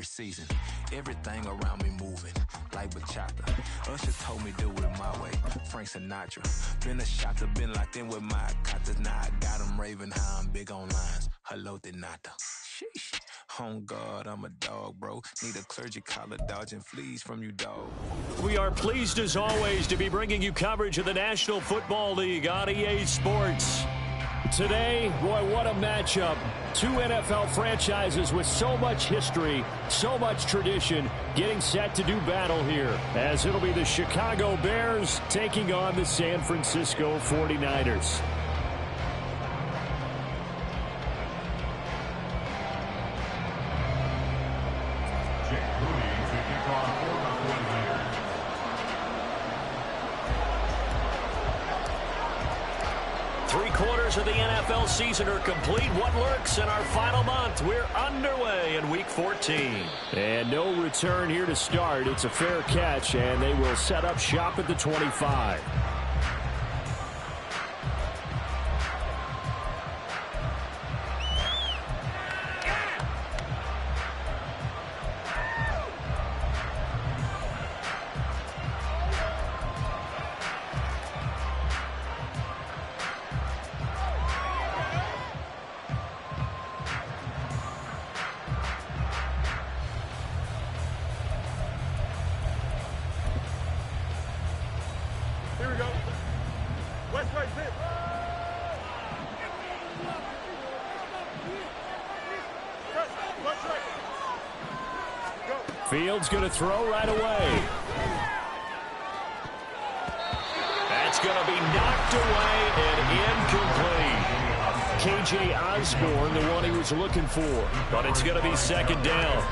first season. Everything around me moving, like bachata. Usher told me do it my way, Frank Sinatra. Been a shotter, been locked in with my cotters. Now I got 'em raving how I'm big on lines. Hello, de nata. Sheesh. On God, I'm a dog, bro. Need a clergy collar, dodging fleas from you, dog. We are pleased, as always, to be bringing you coverage of the National Football League on EA Sports. Today, boy, what a matchup. Two NFL franchises with so much history, so much tradition, getting set to do battle here, as it'll be the Chicago Bears taking on the San Francisco 49ers. Three-quarters of the NFL season are complete. What lurks in our final month? We're underway in Week 14. And no return here to start. It's a fair catch, and they will set up shop at the 25. Fields going to throw right away. That's going to be knocked away and incomplete. KJ Osborne, the one he was looking for. But it's going to be second down.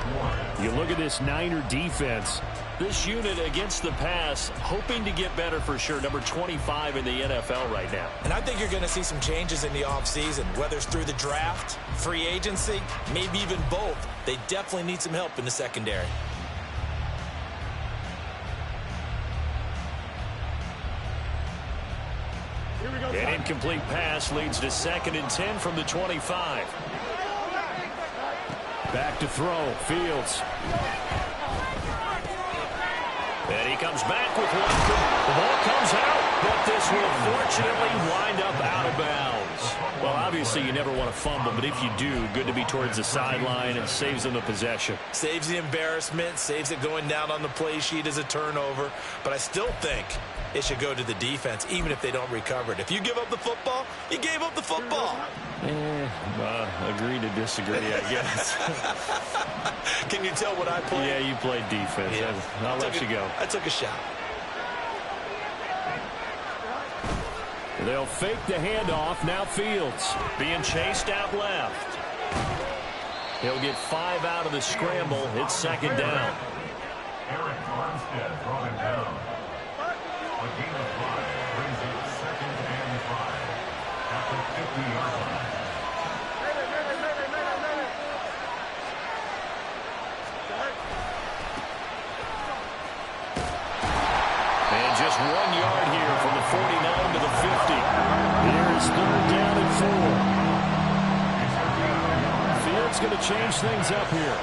You look at this Niner defense. This unit against the pass, hoping to get better for sure. Number 25 in the NFL right now. And I think you're going to see some changes in the offseason, whether it's through the draft, free agency, maybe even both. They definitely need some help in the secondary. An incomplete pass leads to 2nd and 10 from the 25. Back to throw, Fields. And he comes back with one. The ball comes out, but this will fortunately wind up out of bounds. Well, obviously you never want to fumble, but if you do, good to be towards the sideline. It saves them the possession. Saves the embarrassment, saves it going down on the play sheet as a turnover. But I still think it should go to the defense, even if they don't recover it. If you give up the football, you gave up the football. Agree to disagree, I guess. Can you tell what I played? Yeah, you played defense. Yeah. I'll let you go. I took a shot. They'll fake the handoff. Now Fields being chased out left. He'll get 5 out of the scramble. It's second down. Eric Armstead brought him down. A gain of 5 brings it 2nd and 5 at the 50-yard line. And just 1 yard here from the 49 to the 50. Here's 3rd down and 4. Fields going to change things up here.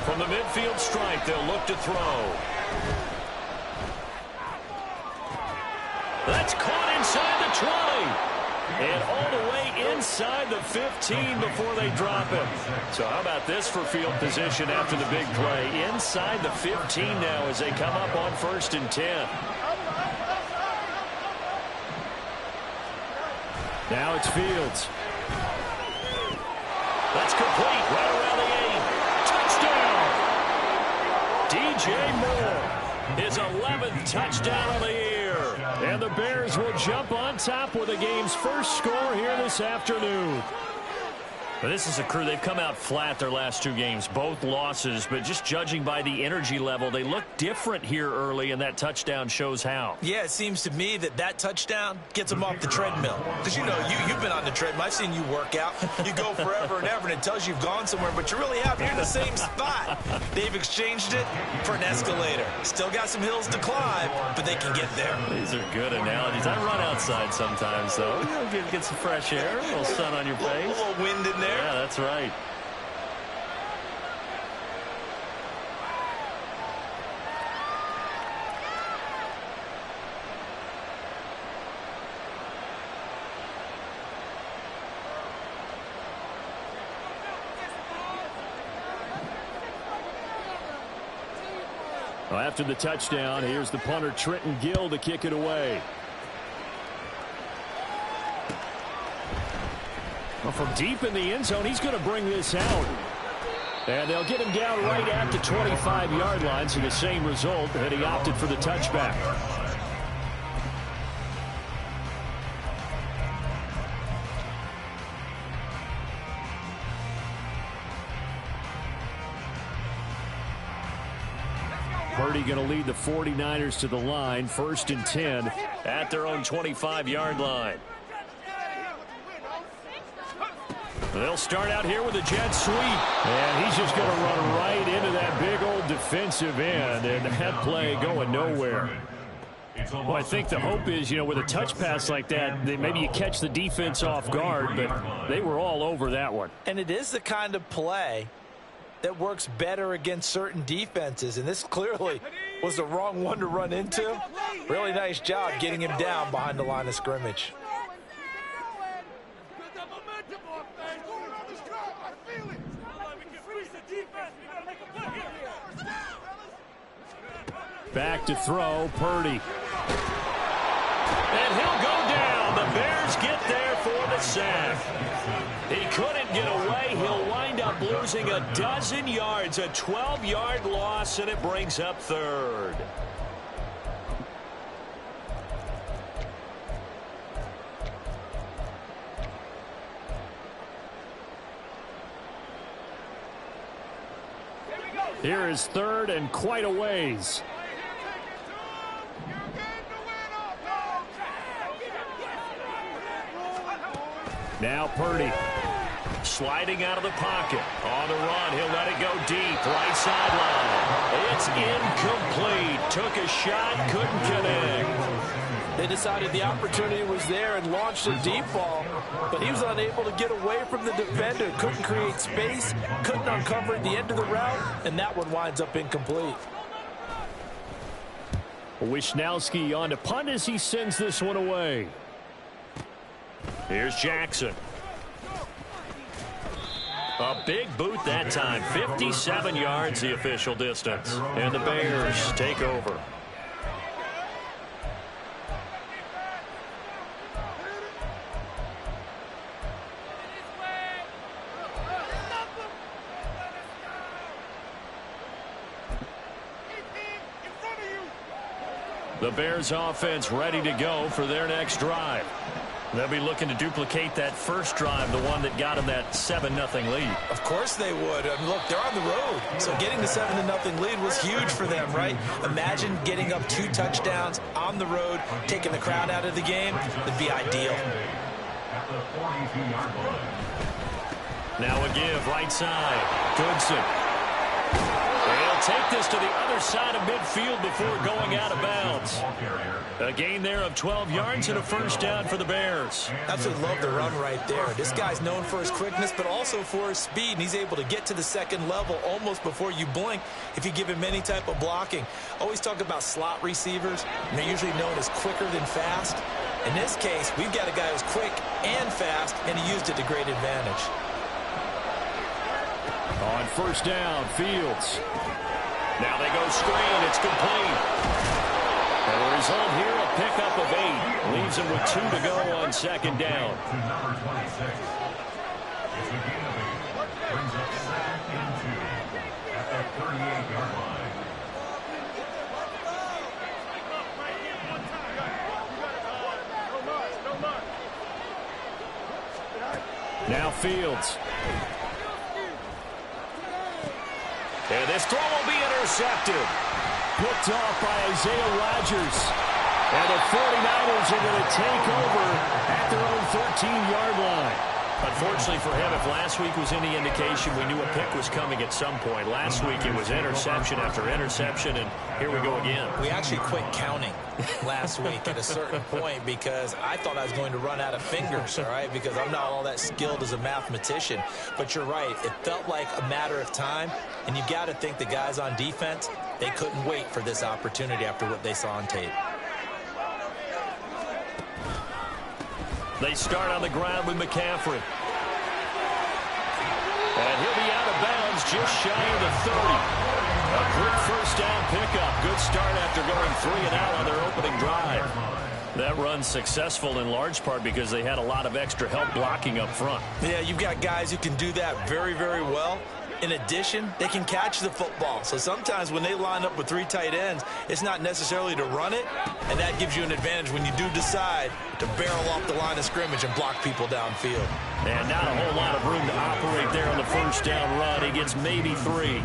From the midfield stripe, they'll look to throw. That's caught inside the 20. And all the way inside the 15 before they drop it. So how about this for field position after the big play? Inside the 15 now as they come up on 1st and 10. Now it's Fields. That's complete right around the 8. Touchdown! DJ Moore, his 11th touchdown of the year. And the Bears will jump on top with the game's first score here this afternoon. Well, this is a crew. They've come out flat their last 2 games, both losses, but just judging by the energy level, they look different here early, and that touchdown shows how. Yeah, it seems to me that touchdown gets them off the treadmill. Because, you know, you've been on the treadmill. I've seen you work out. You go forever and ever, and it tells you you've gone somewhere, but you really have. You're in the same spot. They've exchanged it for an escalator. Still got some hills to climb, but they can get there. These are good analogies. I run outside sometimes, though. You know, get some fresh air, a little sun on your face. A little wind in there. Yeah, that's right. Well, after the touchdown, here's the punter Trenton Gill to kick it away. Well, from deep in the end zone, he's going to bring this out. And they'll get him down right at the 25-yard line, so the same result, and he opted for the touchback. Purdy going to lead the 49ers to the line, 1st and 10 at their own 25-yard line. They'll start out here with a jet sweep. And he's just going to run right into that big old defensive end. And that play going nowhere. Well, I think the hope is, you know, with a touch pass like that, maybe you catch the defense off guard. But they were all over that one. And it is the kind of play that works better against certain defenses. And this clearly was the wrong one to run into. Really nice job getting him down behind the line of scrimmage. Back to throw, Purdy. And he'll go down. The Bears get there for the sack. He couldn't get away. He'll wind up losing a dozen yards, a 12-yard loss, and it brings up 3rd. Here is 3rd and quite a ways. Now Purdy sliding out of the pocket. On the run, he'll let it go deep. Right sideline. It's incomplete. Took a shot, couldn't connect. They decided the opportunity was there and launched a deep ball, but he was unable to get away from the defender. Couldn't create space, couldn't uncover the end of the route, and that one winds up incomplete. Wisnowski on to punt as he sends this one away. Here's Jackson. A big boot that time. 57 yards the official distance. And the Bears take over. The Bears offense ready to go for their next drive. They'll be looking to duplicate that first drive, the one that got them that 7-0 lead. Of course they would. I mean, look, they're on the road. So getting the 7-0 lead was huge for them, right? Imagine getting up 2 touchdowns on the road, taking the crowd out of the game. That'd be ideal. Now a give, right side. Goodson. They'll take this to the other side of midfield before going out of bounds. A gain there of 12 yards and a first down for the Bears. Absolutely love the run right there. This guy's known for his quickness, but also for his speed. And he's able to get to the second level almost before you blink if you give him any type of blocking. Always talk about slot receivers, and they're usually known as quicker than fast. In this case, we've got a guy who's quick and fast, and he used it to great advantage. On first down, Fields. Now they go screen. It's complete. And the result here, a pickup of 8. Leaves him with 2 to go on second down. To number 26. It's a gain of 8. Brings up 2nd and 2 at the 38-yard line. Now Fields. And this throw will be intercepted. Picked off by Isaiah Rodgers. And the 49ers are going to take over at their own 13-yard line. Unfortunately for him, if last week was any indication, we knew a pick was coming at some point. Last week it was interception after interception, and here we go again. We actually quit counting last week at a certain point because I thought I was going to run out of fingers, all right, because I'm not all that skilled as a mathematician. But you're right. It felt like a matter of time, and you got to think the guys on defense, they couldn't wait for this opportunity after what they saw on tape. They start on the ground with McCaffrey. And he'll be out of bounds just shy of the 30. A quick first down pickup. Good start after going 3 and out on their opening drive. That run's successful in large part because they had a lot of extra help blocking up front. Yeah, you've got guys who can do that very, very well. In addition, they can catch the football. So sometimes when they line up with 3 tight ends, it's not necessarily to run it, and that gives you an advantage when you do decide to barrel off the line of scrimmage and block people downfield. And not a whole lot of room to operate there on the first down run. He gets maybe 3.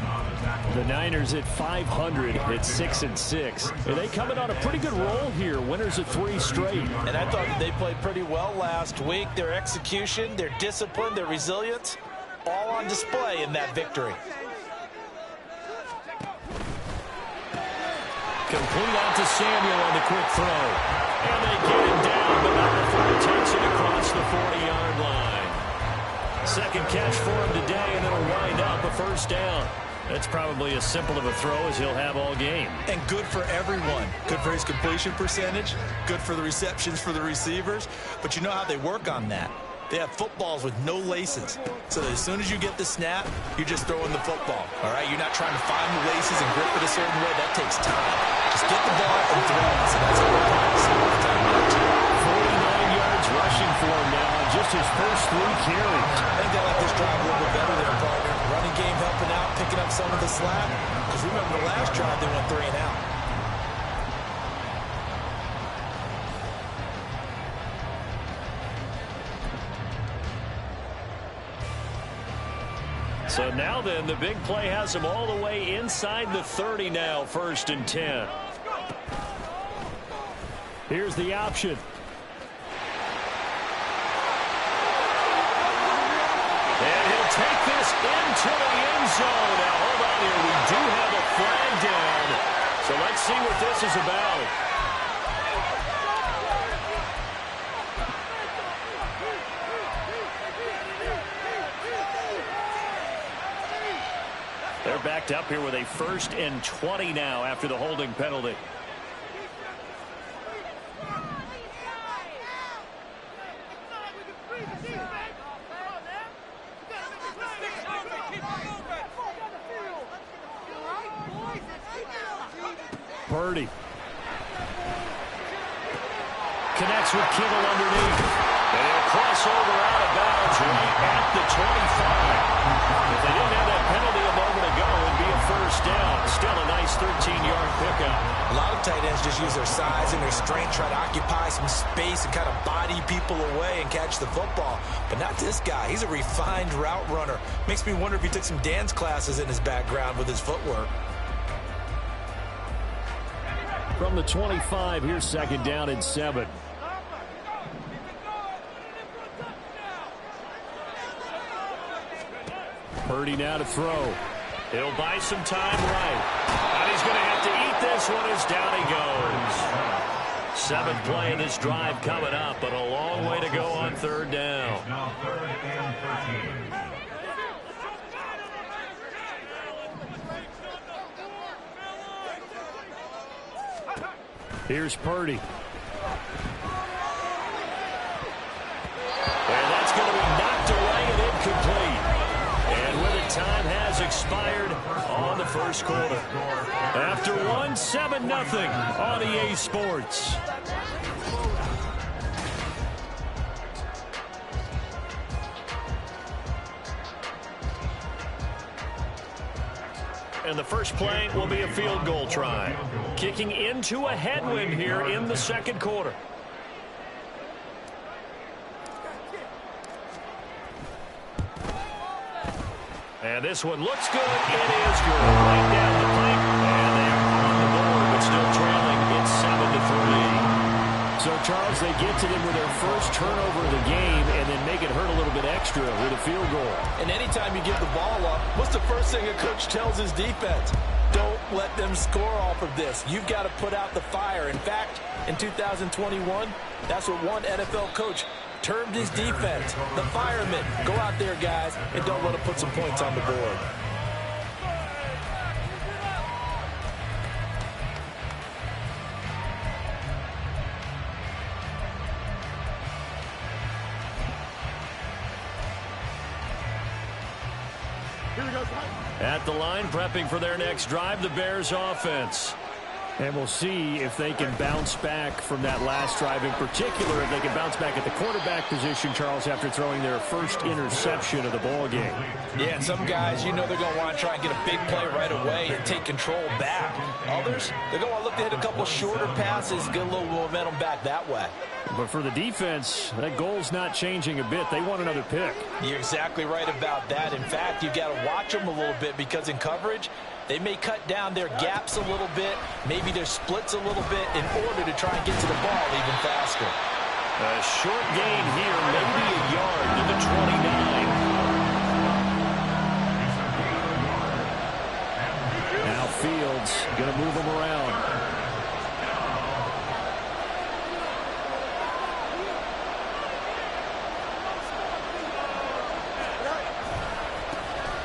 The Niners at 500 at 6-6. And they coming on a pretty good roll here. Winners of 3 straight. And I thought that they played pretty well last week. Their execution, their discipline, their resilience, all on display in that victory. Complete out to Samuel on the quick throw. And they get him down, but not before he takes it across the 40-yard line. Second catch for him today, and it'll wind up a first down. That's probably as simple of a throw as he'll have all game. And good for everyone. Good for his completion percentage. Good for the receptions for the receivers. But you know how they work on that. They have footballs with no laces. So that as soon as you get the snap, you're just throwing the football. All right? You're not trying to find the laces and grip it a certain way. That takes time. Just get the ball and throw it. So that's how we're practicing all the time. 49 yards rushing for him now on just his first 3 carries. I think they like this drive a little bit better there, partner. Running game helping out, picking up some of the slack. Because remember the last drive, they went 3 and out. So now then, the big play has him all the way inside the 30 now, 1st and 10. Here's the option. And he'll take this into the end zone. Now, hold on here. We do have a flag down. So let's see what this is about. They're backed up here with a 1st and 20 now after the holding penalty. Purdy connects with Kittle underneath. And he'll cross over out of bounds right at the 25. If they didn't have that penalty a moment ago, it'd be a first down. Still a nice 13-yard pickup. A lot of tight ends just use their size and their strength, try to occupy some space and kind of body people away and catch the football. But not this guy. He's a refined route runner. Makes me wonder if he took some dance classes in his background with his footwork. From the 25, here's 2nd down and 7. Purdy now to throw. He'll buy some time right. And he's going to have to eat this one as down he goes. 7th play in this drive coming up, but a long way to go on 3rd down. Now 3rd and 13. Here's Purdy. And that's going to be knocked away and incomplete. And with it, time has expired on the first quarter. After 1, 7-0 on EA Sports. And the first play will be a field goal try. Kicking into a headwind here in the 2nd quarter. And this one looks good. It is good. Right down the pipe. And they are on the board, but still trailing. It's 7-3. So, Charles, they get to them with their first turnover of the game and then make it hurt a little bit extra with a field goal. And anytime you give the ball up, what's the first thing a coach tells his defense? Don't let them score off of this. You've got to put out the fire. In fact, in 2021, that's what one NFL coach termed his defense, the firemen. Go out there, guys, and don't let them put some points on the board. At the line, prepping for their next drive, the Bears offense. And we'll see if they can bounce back from that last drive, in particular, if they can bounce back at the quarterback position, Charles, after throwing their first interception of the ball game. Yeah, and some guys, you know they're going to want to try and get a big play right away and take control back. Others, they're going to look to hit a couple shorter passes, get a little momentum back that way. But for the defense, that goal's not changing a bit. They want another pick. You're exactly right about that. In fact, you've got to watch them a little bit because in coverage, they may cut down their gaps a little bit, maybe their splits a little bit in order to try and get to the ball even faster. A short gain here, maybe a yard to the 29. Now Fields going to move them around.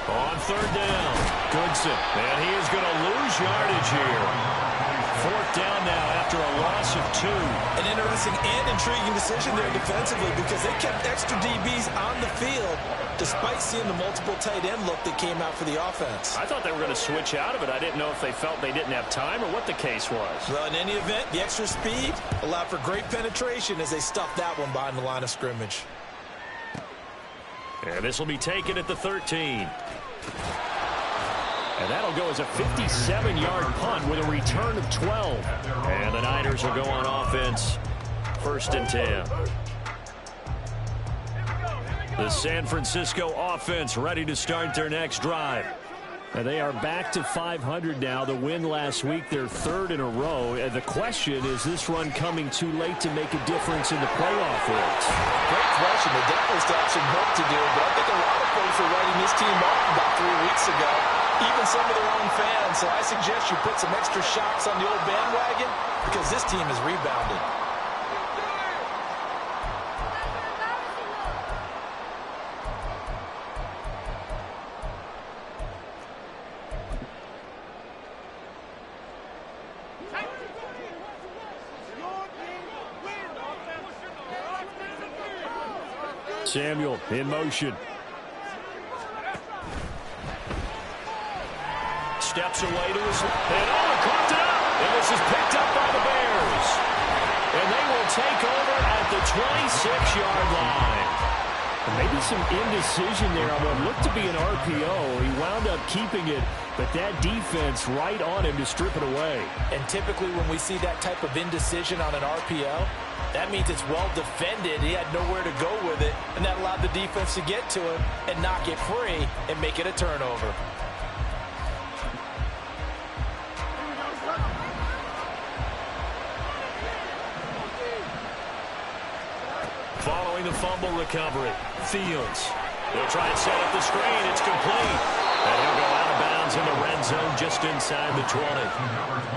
On third down, Goodson, and he is going to lose yardage here. Fourth down now after a loss of 2. An interesting and intriguing decision there defensively because they kept extra DBs on the field despite seeing the multiple tight end look that came out for the offense. I thought they were going to switch out of it. I didn't know if they felt they didn't have time or what the case was. Well, in any event, the extra speed allowed for great penetration as they stuffed that one behind the line of scrimmage. And this will be taken at the 13. And that'll go as a 57-yard punt with a return of 12. And the Niners will go on offense. First and 10. The San Francisco offense ready to start their next drive. And they are back to 500 now. The win last week, their third in a row. And the question, is this run coming too late to make a difference in the playoff race? Great question. They definitely still have some work to do, but I think a lot of folks are writing this team off about 3 weeks ago, even some of their own fans. So I suggest you put some extra shocks on the old bandwagon because this team has rebounded. Samuel in motion. Steps away to his left. And caught it up. And this is picked up by the Bears. And they will take over at the 26-yard line. And maybe some indecision there on what looked to be an RPO. He wound up keeping it, but that defense right on him to strip it away. And typically when we see that type of indecision on an RPO, that means it's well defended. He had nowhere to go with it, and that allowed the defense to get to him and knock it free and make it a turnover. Following the fumble recovery, Fields. They'll try and set up the screen. It's complete. And he'll go out of bounds in the red zone just inside the 20.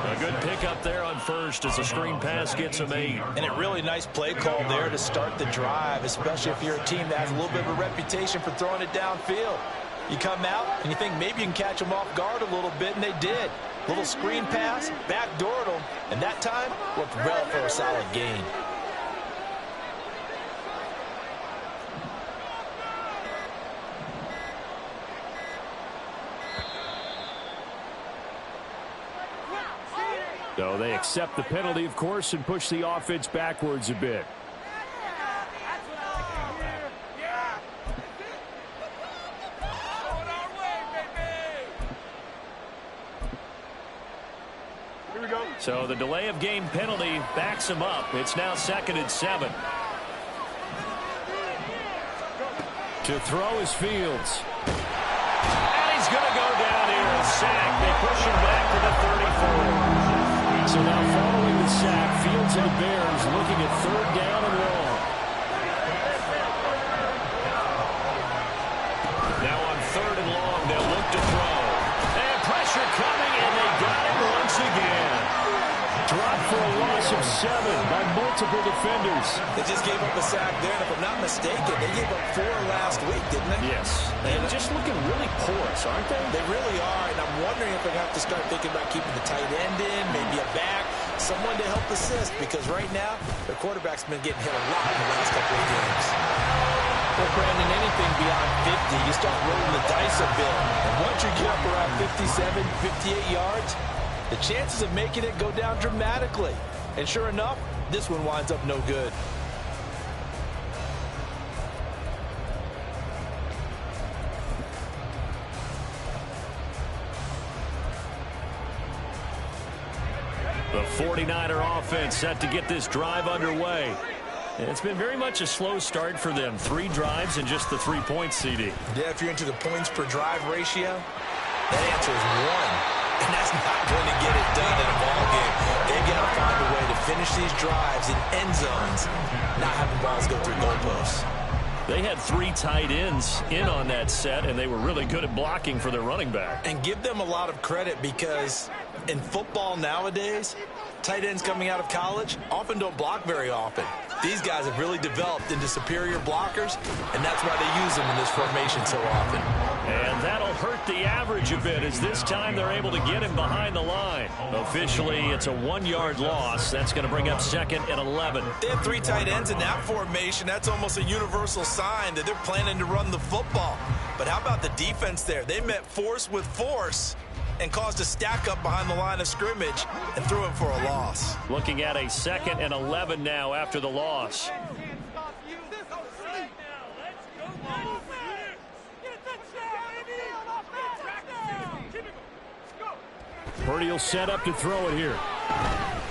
A good pickup there on first as the screen pass gets him 8. And a really nice play call there to start the drive, especially if you're a team that has a little bit of a reputation for throwing it downfield. You come out and you think maybe you can catch them off guard a little bit, and they did. Little screen pass, backdoored them, and that time worked well for a solid gain. So they accept the penalty, of course, and push the offense backwards a bit. So the delay of game penalty backs him up. It's now 2nd and 7. To throw is Fields. So now following the sack, Fields and the Bears looking at 3rd down and long. Now on 3rd and long, they'll look to throw. And pressure coming, and they got him once again. Dropped for a loss of 7 by multiple defenders. They just gave up a sack there, and if I'm not mistaken, they gave up 4 last week, didn't they? Yes. And just looking really porous, aren't they? They really are, and I'm wondering if they're going to have to start thinking about keeping the tight end in, maybe a back, someone to help assist, because right now, their quarterback's been getting hit a lot in the last couple of games. Well, Brandon, anything beyond 50, you start rolling the dice a bit. And once you get up around 57, 58 yards, the chances of making it go down dramatically. And sure enough, this one winds up no good. The 49er offense set to get this drive underway. And it's been very much a slow start for them. 3 drives and just the 3 points, CD. Yeah, if you're into the points per drive ratio, that answer is 1. And that's not going to get it done in a ball game. They've got to find a way to finish these drives in end zones, not having balls go through goalposts. They had 3 tight ends in on that set, and they were really good at blocking for their running back. And give them a lot of credit, because in football nowadays, tight ends coming out of college often don't block very often. These guys have really developed into superior blockers, and that's why they use them in this formation so often. And that'll hurt the average a bit, as this time they're able to get him behind the line. Officially, it's a 1-yard loss. That's going to bring up 2nd and 11. They have 3 tight ends in that formation. That's almost a universal sign that they're planning to run the football. But how about the defense there? They met force with force and caused a stack up behind the line of scrimmage and threw him for a loss. Looking at a 2nd and 11 now after the loss. Purdy will set up to throw it here.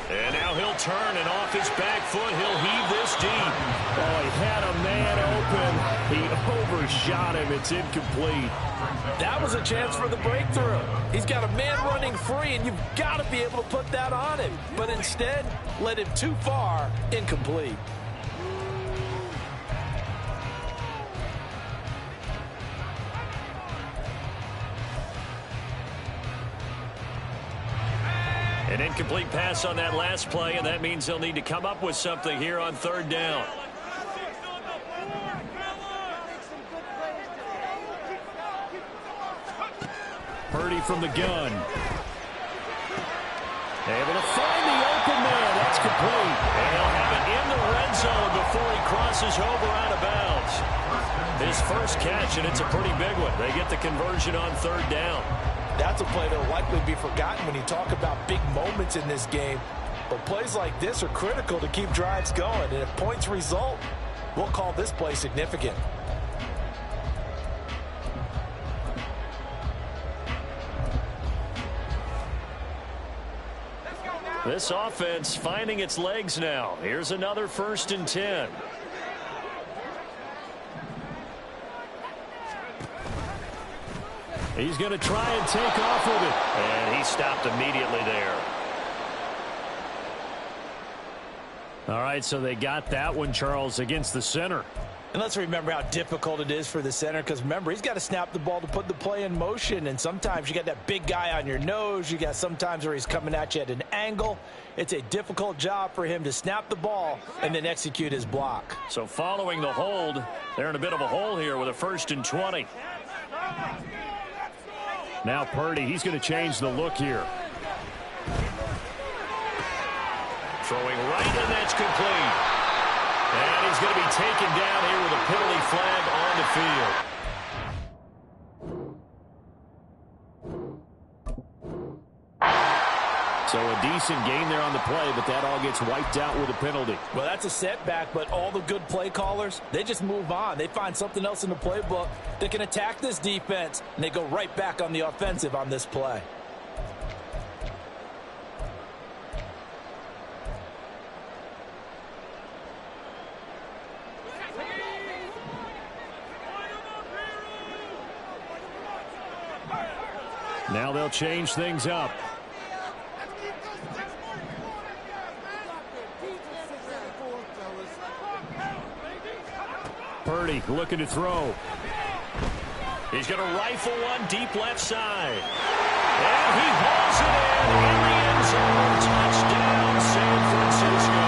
And now he'll turn, and off his back foot, he'll heave this deep. Oh, he had a man open. He overshot him. It's incomplete. That was a chance for the breakthrough. He's got a man running free, and you've got to be able to put that on him. But instead, led him too far, incomplete. An incomplete pass on that last play, and that means they'll need to come up with something here on 3rd down. Purdy from the gun. Able to find the open man. That's complete. And he'll have it in the red zone before he crosses over out of bounds. His first catch, and it's a pretty big one. They get the conversion on 3rd down. That's a play that will likely be forgotten when you talk about big moments in this game. But plays like this are critical to keep drives going. And if points result, we'll call this play significant. This offense finding its legs now. Here's another 1st and 10. He's going to try and take off with it. And he stopped immediately there. All right, so they got that one, Charles, against the center. And let's remember how difficult it is for the center, because remember, he's got to snap the ball to put the play in motion, and sometimes you got that big guy on your nose. You got sometimes where he's coming at you at an angle. It's a difficult job for him to snap the ball and then execute his block. So following the hold, they're in a bit of a hole here with a 1st and 20. Now Purdy, he's going to change the look here. Throwing right, and that's complete. And he's going to be taken down here with a penalty flag on the field. So a decent gain there on the play, but that all gets wiped out with a penalty. Well, that's a setback, but all the good play callers, they just move on. They find something else in the playbook that can attack this defense, and they go right back on the offensive on this play. Now they'll change things up. Purdy looking to throw. He's going to rifle one deep left side. And he hauls it in the end zone. Touchdown, San Francisco.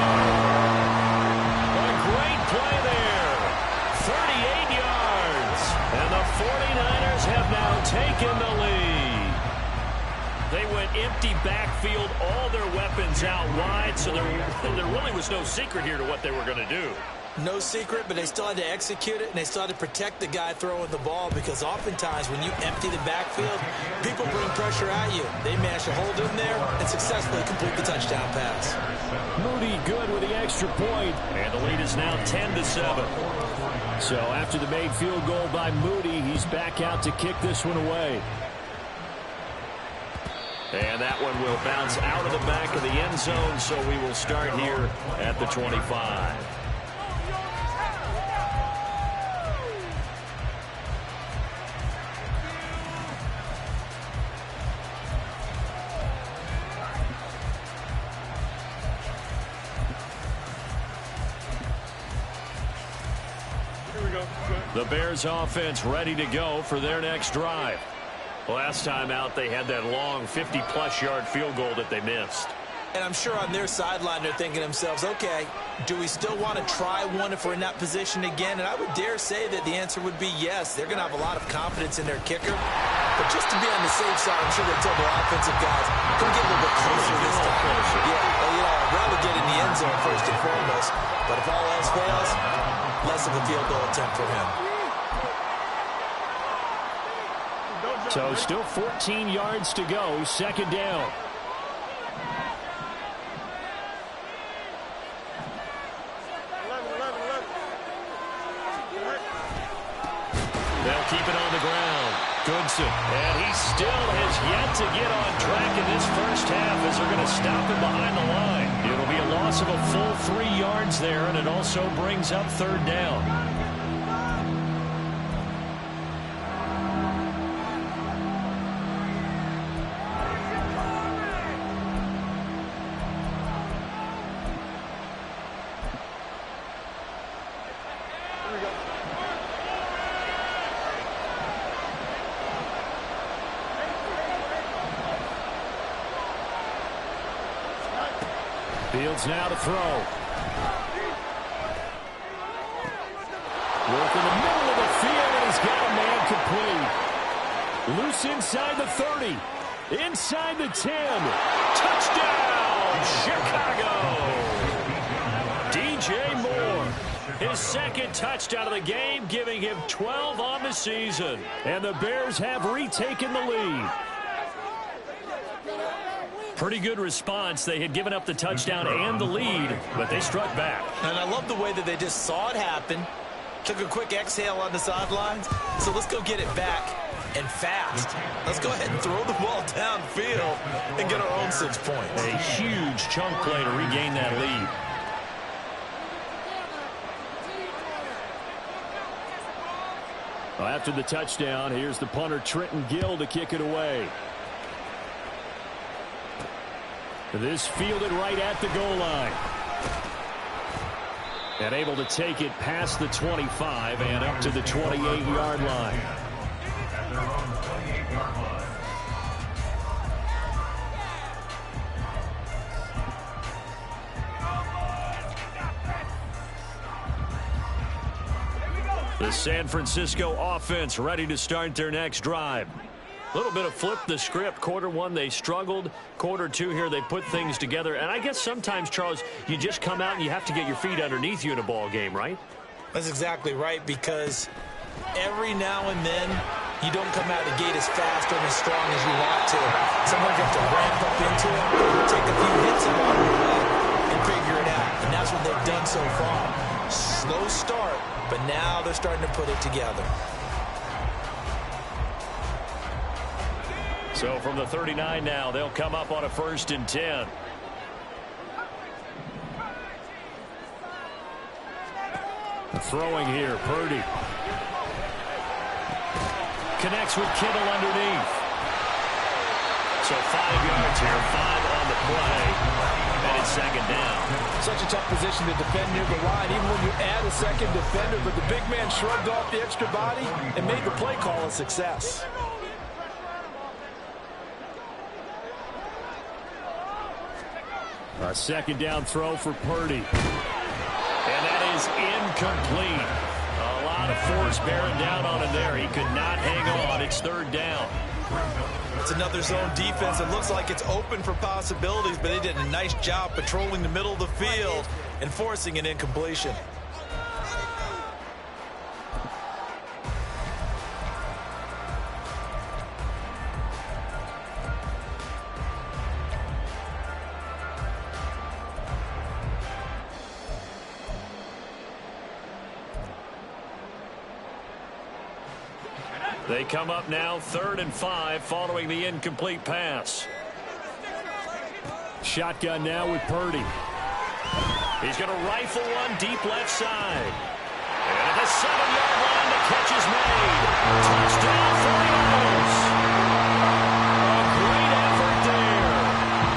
A great play there. 38 yards. And the 49ers have now taken the lead. They went empty backfield, all their weapons out wide, so there really was no secret here to what they were going to do. No secret, but they still had to execute it, and they still had to protect the guy throwing the ball, because oftentimes when you empty the backfield, people bring pressure at you. They managed to hold him there and successfully complete the touchdown pass. Moody good with the extra point, and the lead is now 10-7. So after the made field goal by Moody, he's back out to kick this one away. And that one will bounce out of the back of the end zone, so we will start here at the 25. The Bears offense ready to go for their next drive. Last time out, they had that long 50-plus yard field goal that they missed. And I'm sure on their sideline they're thinking to themselves, okay, do we still want to try one if we're in that position again? And I would dare say that the answer would be yes. They're going to have a lot of confidence in their kicker. But just to be on the safe side, I'm sure they tell their offensive guys, come get a little bit closer this time. Yeah, well, I'd rather get in the end zone first and foremost. But if all else fails, less of a field goal attempt for him. So still 14 yards to go, second down. They'll keep it on the ground. Goodson. And he still has yet to get on track in this first half as they're going to stop him behind the line. It'll be a loss of a full 3 yards there, and it also brings up third down. Fields now to throw. Work in the middle of the field, and he's got a man complete. Loose inside the 30. Inside the 10. Touchdown, Chicago. DJ Moore. His second touchdown of the game, giving him 12 on the season. And the Bears have retaken the lead. Pretty good response. They had given up the touchdown and the lead, but they struck back. And I love the way that they just saw it happen, took a quick exhale on the sidelines. So let's go get it back and fast. Let's go ahead and throw the ball downfield and get our own 6 points. A huge chunk play to regain that lead. Well, after the touchdown, here's the punter Trenton Gill to kick it away. This fielded right at the goal line. And able to take it past the 25 and up to the 28-yard line. The San Francisco offense ready to start their next drive. A little bit of flip the script. Quarter one, they struggled. Quarter two here, they put things together. And I guess sometimes, Charles, you just come out and you have to get your feet underneath you in a ball game, right? That's exactly right, because every now and then you don't come out the gate as fast or as strong as you want to. Sometimes you have to ramp up into it, take a few hits along the way, and figure it out. And that's what they've done so far. Slow start, but now they're starting to put it together. So from the 39 now, they'll come up on a 1st and 10. Throwing here, Purdy. Connects with Kittle underneath. So 5 yards here, 5 on the play. And second down. Such a tough position to defend near the line, even when you add a second defender. But the big man shrugged off the extra body and made the play call a success. A second down throw for Purdy. And that is incomplete. A lot of force bearing down on him there. He could not hang on. It's third down. It's another zone defense. It looks like it's open for possibilities, but they did a nice job patrolling the middle of the field and forcing an incompletion. They come up now 3rd and 5 following the incomplete pass. Shotgun now with Purdy. He's going to rifle one deep left side. And at the 7-yard line, the catch is made. Touchdown 49ers. A great effort there.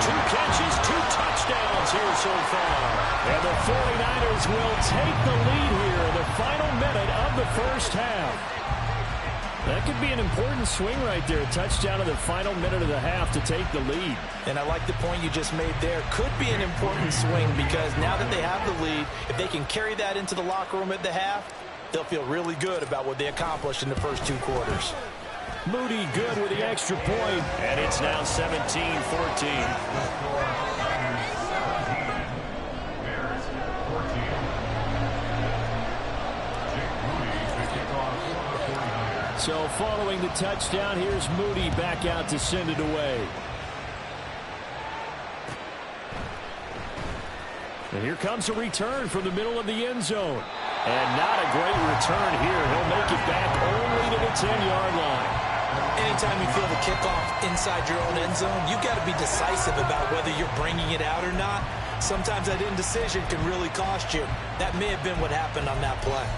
2 catches, 2 touchdowns here so far. And the 49ers will take the lead here in the final minute of the first half. That could be an important swing right there. Touchdown in the final minute of the half to take the lead. And I like the point you just made there. Could be an important swing because now that they have the lead, if they can carry that into the locker room at the half, they'll feel really good about what they accomplished in the first 2 quarters. Moody good with the extra point, and it's now 17-14. So following the touchdown, here's Moody back out to send it away. And here comes a return from the middle of the end zone. And not a great return here. He'll make it back only to the 10-yard line. Anytime you feel the kickoff inside your own end zone, you've got to be decisive about whether you're bringing it out or not. Sometimes that indecision can really cost you. That may have been what happened on that play.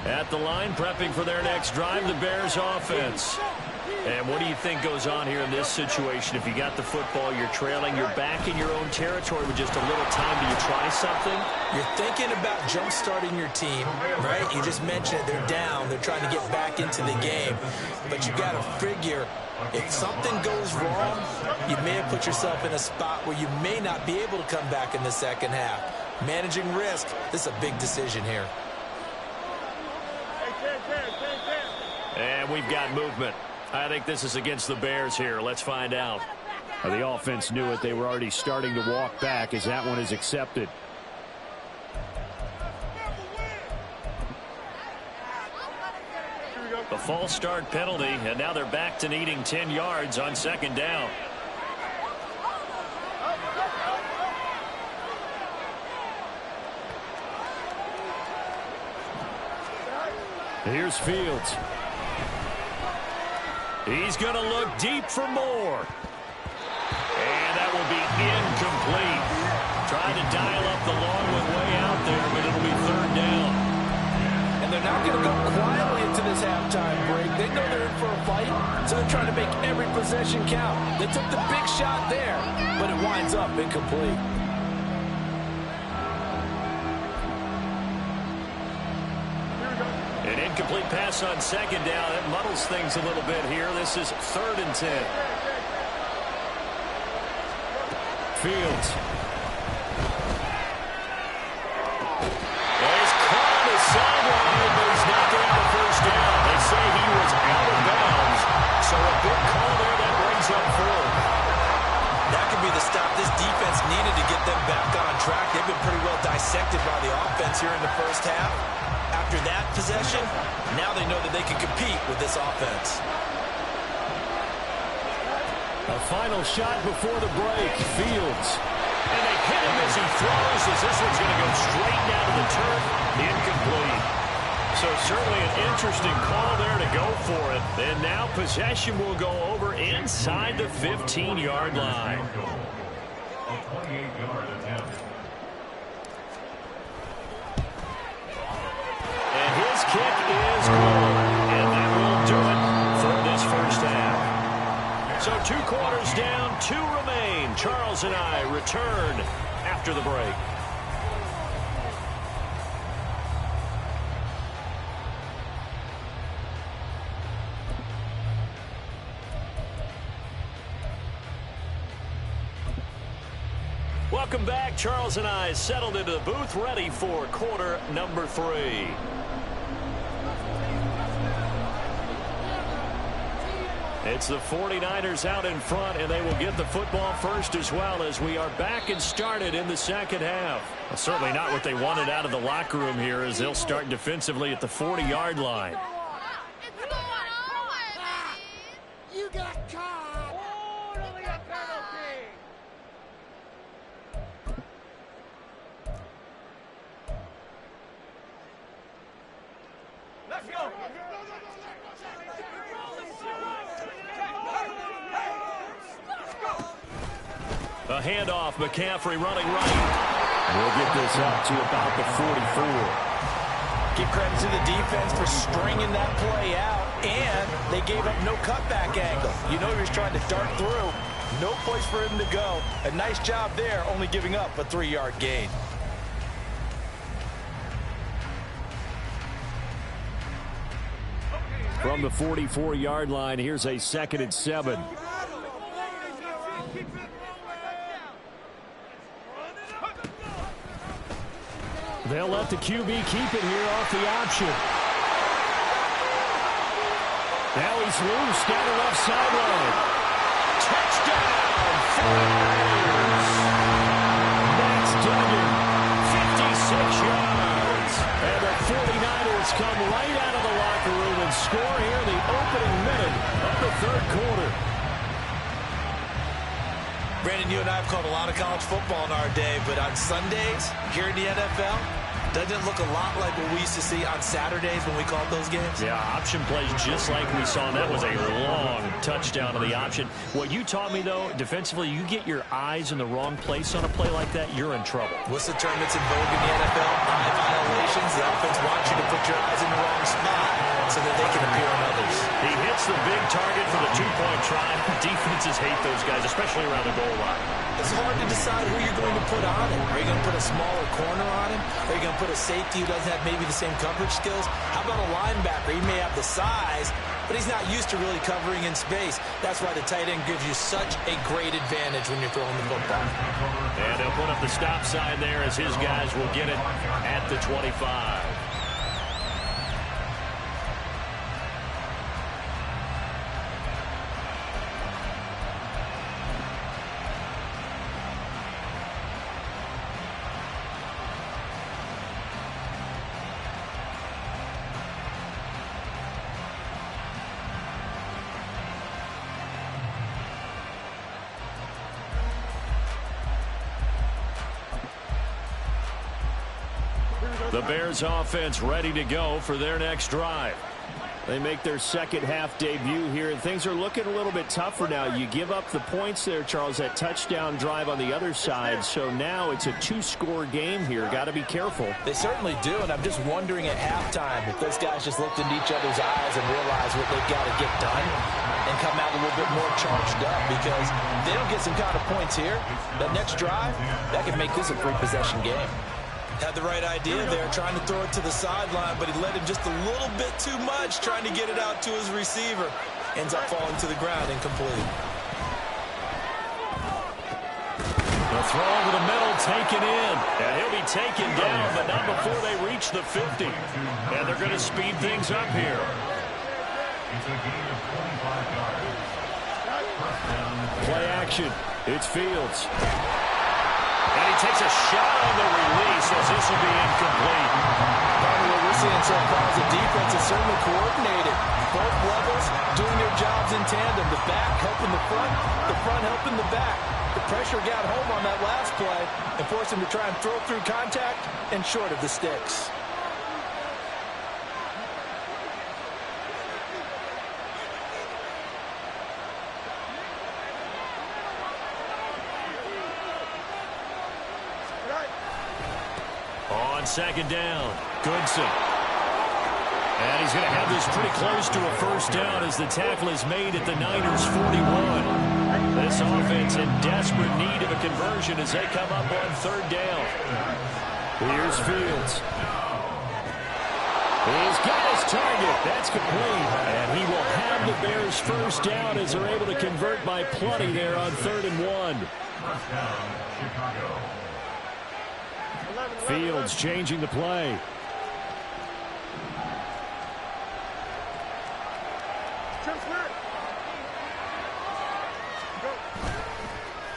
At the line, prepping for their next drive, the Bears offense. And what do you think goes on here in this situation? If you got the football, you're trailing, you're back in your own territory with just a little time. Do you try something? You're thinking about jump-starting your team, right? You just mentioned it. They're down. They're trying to get back into the game. But you got to figure, if something goes wrong, you may have put yourself in a spot where you may not be able to come back in the second half. Managing risk, this is a big decision here. And we've got movement. I think this is against the Bears here. Let's find out. The offense knew it. They were already starting to walk back as that one is accepted. A false start penalty, and now they're back to needing 10 yards on second down. Here's Fields. He's going to look deep for more. And that will be incomplete. Trying to dial up the long one way out there, but it'll be third down. And they're not going to go quietly into this halftime break. They know they're in for a fight, so they're trying to make every possession count. They took the big shot there, but it winds up incomplete. An incomplete pass on second down. That muddles things a little bit here. This is 3rd and 10. Fields. He's caught on the sideline, but he's not getting the first down. They say he was out of bounds. So a big call there that brings up 4th. That could be the stop this defense needed to get them back on track. They've been pretty well dissected by the offense here in the first half. After that possession, now they know that they can compete with this offense. A final shot before the break. Fields. And they hit him as he throws, as this one's going to go straight down to the turf. Incomplete. So certainly an interesting call there to go for it. And now possession will go over inside the 15-yard line. A 28-yard attempt. And his kick is good. And that will do it for this first half. So 2 quarters down, 2 remain. Charles and I return after the break. Welcome back. Charles and I settled into the booth, ready for quarter number 3. It's the 49ers out in front, and they will get the football first as well as we are back and started in the second half. Well, certainly not what they wanted out of the locker room here as they'll start defensively at the 40-yard line. You got caught. Let's go. A handoff, McCaffrey running right. We'll get this up to about the 44. Give credit to the defense for stringing that play out, and they gave up no cutback angle. You know he was trying to dart through. No place for him to go. A nice job there, only giving up a 3-yard gain. From the 44-yard line, here's a 2nd and 7. They'll let the QB keep it here off the option. Now he's loose down the left sideline. Touchdown! Max Duggan, 56 yards. And the 49ers come right out of the locker room and score here in the opening minute of the 3rd quarter. Brandon, you and I have called a lot of college football in our day, but on Sundays here in the NFL, doesn't it look a lot like what we used to see on Saturdays when we called those games? Yeah, option plays just like we saw. That was a long touchdown to the option. What you taught me, though, defensively, you get your eyes in the wrong place on a play like that, you're in trouble. What's the term that's in vogue in the NFL? Eye violations. The offense wants you to put your eyes in the wrong spot so that they can appear on others. He hits the big target for the 2-point try. Defenses hate those guys, especially around the goal line. It's hard to decide who you're going to put on him. Are you going to put a smaller corner on him? Are you going to put a safety who doesn't have maybe the same coverage skills? How about a linebacker? He may have the size, but he's not used to really covering in space. That's why the tight end gives you such a great advantage when you're throwing the football. And they'll put up the stop sign there as his guys will get it at the 25. The Bears offense ready to go for their next drive. They make their second half debut here, and things are looking a little bit tougher now. You give up the points there, Charles, that touchdown drive on the other side, so now it's a 2-score game here. Got to be careful. They certainly do, and I'm just wondering at halftime if those guys just looked into each other's eyes and realized what they've got to get done and come out a little bit more charged up, because if they don't get some kind of points here, that next drive, that can make this a 3-possession game. Had the right idea there, trying to throw it to the sideline, but he let him just a little bit too much, trying to get it out to his receiver. Ends up falling to the ground, incomplete. The throw over the middle, taken in. And he'll be taken down, but not before they reach the 50. And they're going to speed things up here. It's a gain of 25 yards. First down. Play action. It's Fields. And he takes a shot on the release as this will be incomplete. What we're seeing so far is the defense is certainly coordinated. Both levels doing their jobs in tandem. The back helping the front helping the back. The pressure got home on that last play and forced him to try and throw through contact and short of the sticks. On second down, Goodson. And he's going to have this pretty close to a first down as the tackle is made at the Niners' 41. This offense in desperate need of a conversion as they come up on third down. Here's Fields. He's got his target. That's complete. And he will have the Bears' first down as they're able to convert by plenty there on 3rd and 1. First down, Chicago. Fields changing the play.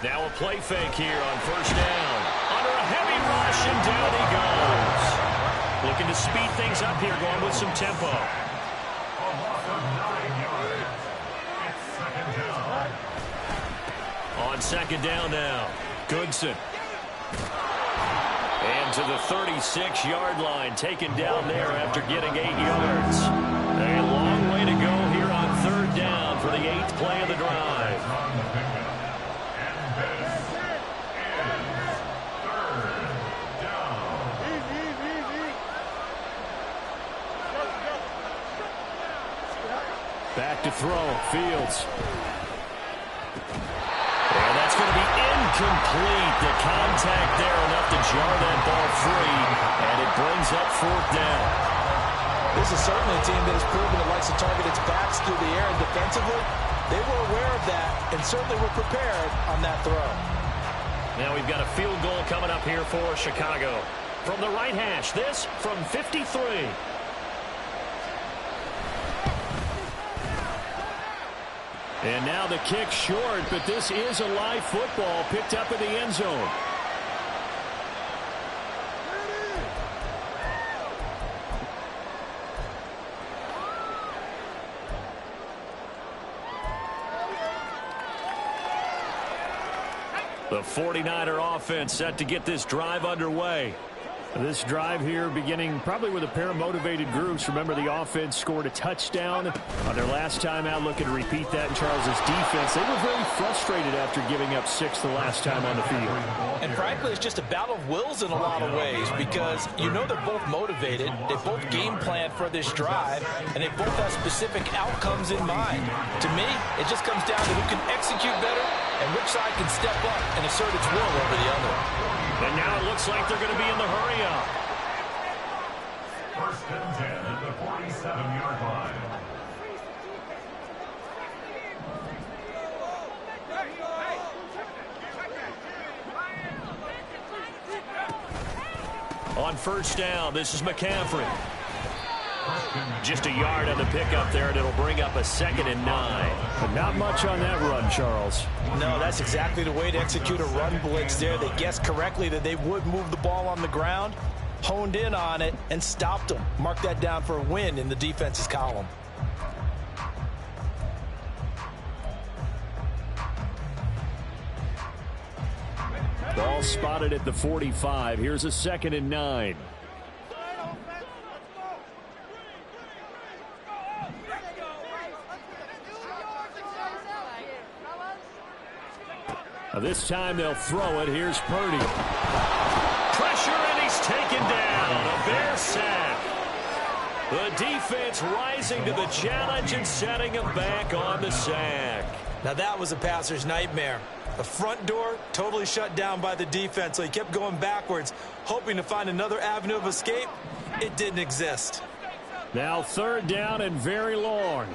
Now a play fake here on first down. Under a heavy rush, and down he goes. Looking to speed things up here, going with some tempo. A loss of 9 yards. It's second down. On second down now, Goodson. And to the 36-yard line, taken down there after getting 8 yards. A long way to go here on third down for the 8th play of the drive. On the pickup. And this is third down. Back to throw, Fields. And that's going to be incomplete. The contact there enough to jar that ball free, and it brings up fourth down. This is certainly a team that has proven it likes to target its backs through the air, and defensively, they were aware of that and certainly were prepared on that throw. Now we've got a field goal coming up here for Chicago. From the right hash, this from 53. And now the kick short, but this is a live football picked up in the end zone. The 49er offense set to get this drive underway. This drive here beginning probably with a pair of motivated groups. Remember, the offense scored a touchdown on their last time out. Looking to repeat that in Charles's defense. They were very frustrated after giving up 6 the last time on the field. And frankly, it's just a battle of wills in a lot of ways because you know they're both motivated. They both game plan for this drive, and they both have specific outcomes in mind. To me, it just comes down to who can execute better and which side can step up and assert its will over the other. And now it looks like they're going to be in the hurry-up. First and 10 at the 47-yard line. On first down, this is McCaffrey. Just a yard on the pickup there, and it'll bring up a 2nd and 9. But not much on that run, Charles. No, that's exactly the way to execute a run blitz there. They guessed correctly that they would move the ball on the ground, honed in on it, and stopped them. Mark that down for a win in the defense's column. Ball spotted at the 45. Here's a 2nd and 9. This time they'll throw it. Here's Purdy. Pressure, and he's taken down. A Bear sack. The defense rising to the challenge and setting him back on the sack. Now that was a passer's nightmare. The front door totally shut down by the defense, so he kept going backwards, hoping to find another avenue of escape. It didn't exist. Now third down and very long.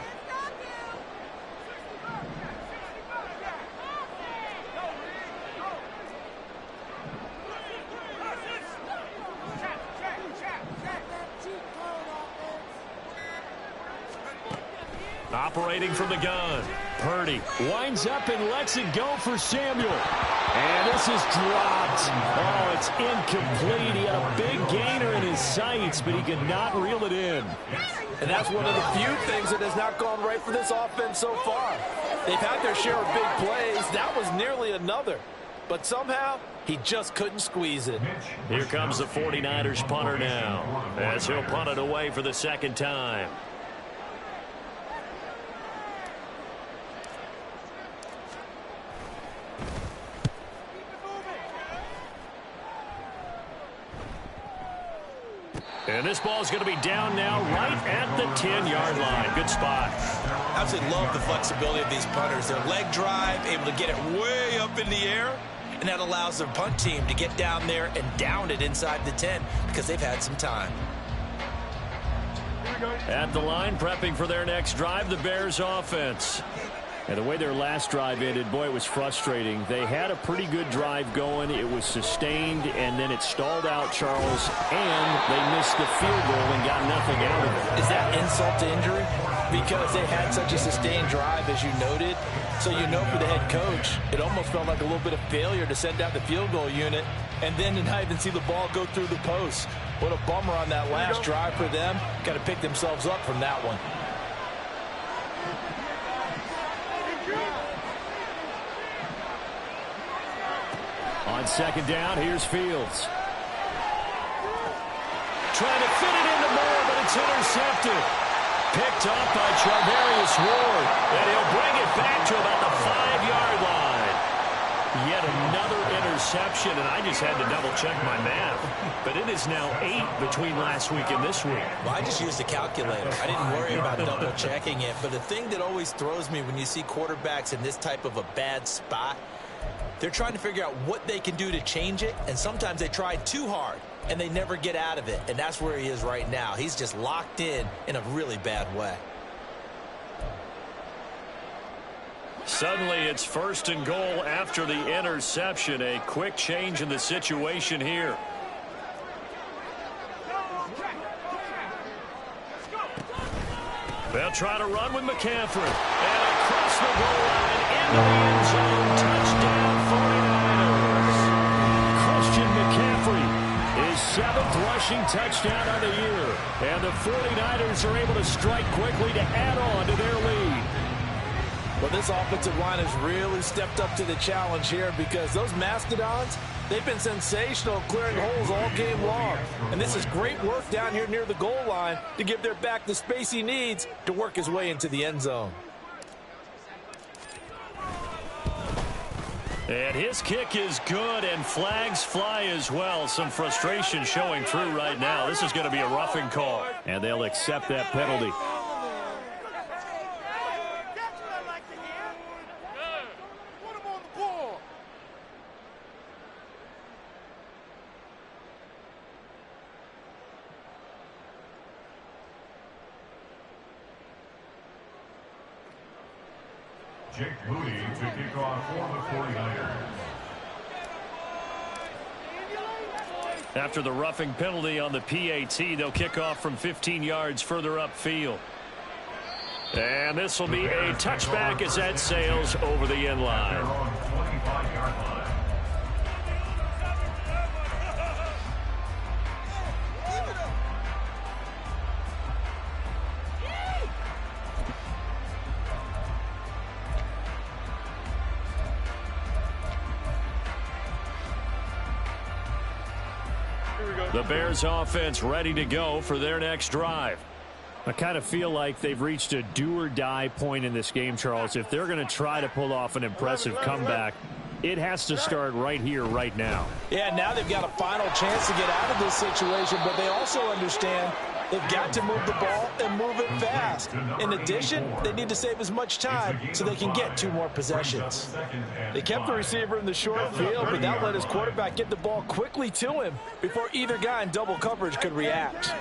Operating from the gun. Purdy winds up and lets it go for Samuel. And this is dropped. Oh, it's incomplete. He had a big gainer in his sights, but he could not reel it in. And that's one of the few things that has not gone right for this offense so far. They've had their share of big plays. That was nearly another. But somehow, he just couldn't squeeze it. Here comes the 49ers punter now, as he'll punt it away for the 2nd time. And this ball is going to be down now right at the 10-yard line. Good spot. I absolutely love the flexibility of these punters. Their leg drive, able to get it way up in the air, and that allows their punt team to get down there and down it inside the 10 because they've had some time. At the line, prepping for their next drive, the Bears offense. And the way their last drive ended, boy, it was frustrating. They had a pretty good drive going. It was sustained, and then it stalled out, Charles, and they missed the field goal and got nothing out of it. Is that insult to injury? Because they had such a sustained drive, as you noted. So you know for the head coach, it almost felt like a little bit of failure to send out the field goal unit and then to not even see the ball go through the post. What a bummer on that last drive for them. Got to pick themselves up from that one. On second down, here's Fields. Trying to fit it into Moore, but it's intercepted. Picked up by Charvarius Ward, and he'll bring it back to about the 5-yard line. Yet another interception, and I just had to double-check my math. But it is now 8 between last week and this week. Well, I just used a calculator. I didn't worry about double-checking it. But the thing that always throws me when you see quarterbacks in this type of a bad spot, they're trying to figure out what they can do to change it, and sometimes they try too hard, and they never get out of it. And that's where he is right now. He's just locked in a really bad way. Suddenly, it's first and goal after the interception. A quick change in the situation here. They'll try to run with McCaffrey. And across the goal line into the end zone. Touchdown, 49ers. Christian McCaffrey, his 7th rushing touchdown of the year. And the 49ers are able to strike quickly to add on to their lead. Well, this offensive line has really stepped up to the challenge here because those Mastodons, they've been sensational clearing holes all game long. And this is great work down here near the goal line to give their back the space he needs to work his way into the end zone. And his kick is good, and flags fly as well. Some frustration showing through right now. This is going to be a roughing call, and they'll accept that penalty. Jake Moody to kick off for the 49ers. After the roughing penalty on the PAT, they'll kick off from 15 yards further upfield. And this will be a touchback as that sails over the end line. They're on 25-yard line. The Bears offense ready to go for their next drive. I kind of feel like they've reached a do-or-die point in this game, Charles. If they're going to try to pull off an impressive comeback, it has to start right here, right now. Yeah, now they've got a final chance to get out of this situation, but they also understand they've got to move the ball and move it fast. In addition, they need to save as much time so they can get 2 more possessions. They kept the receiver in the short field, but that let his quarterback get the ball quickly to him before either guy in double coverage could react.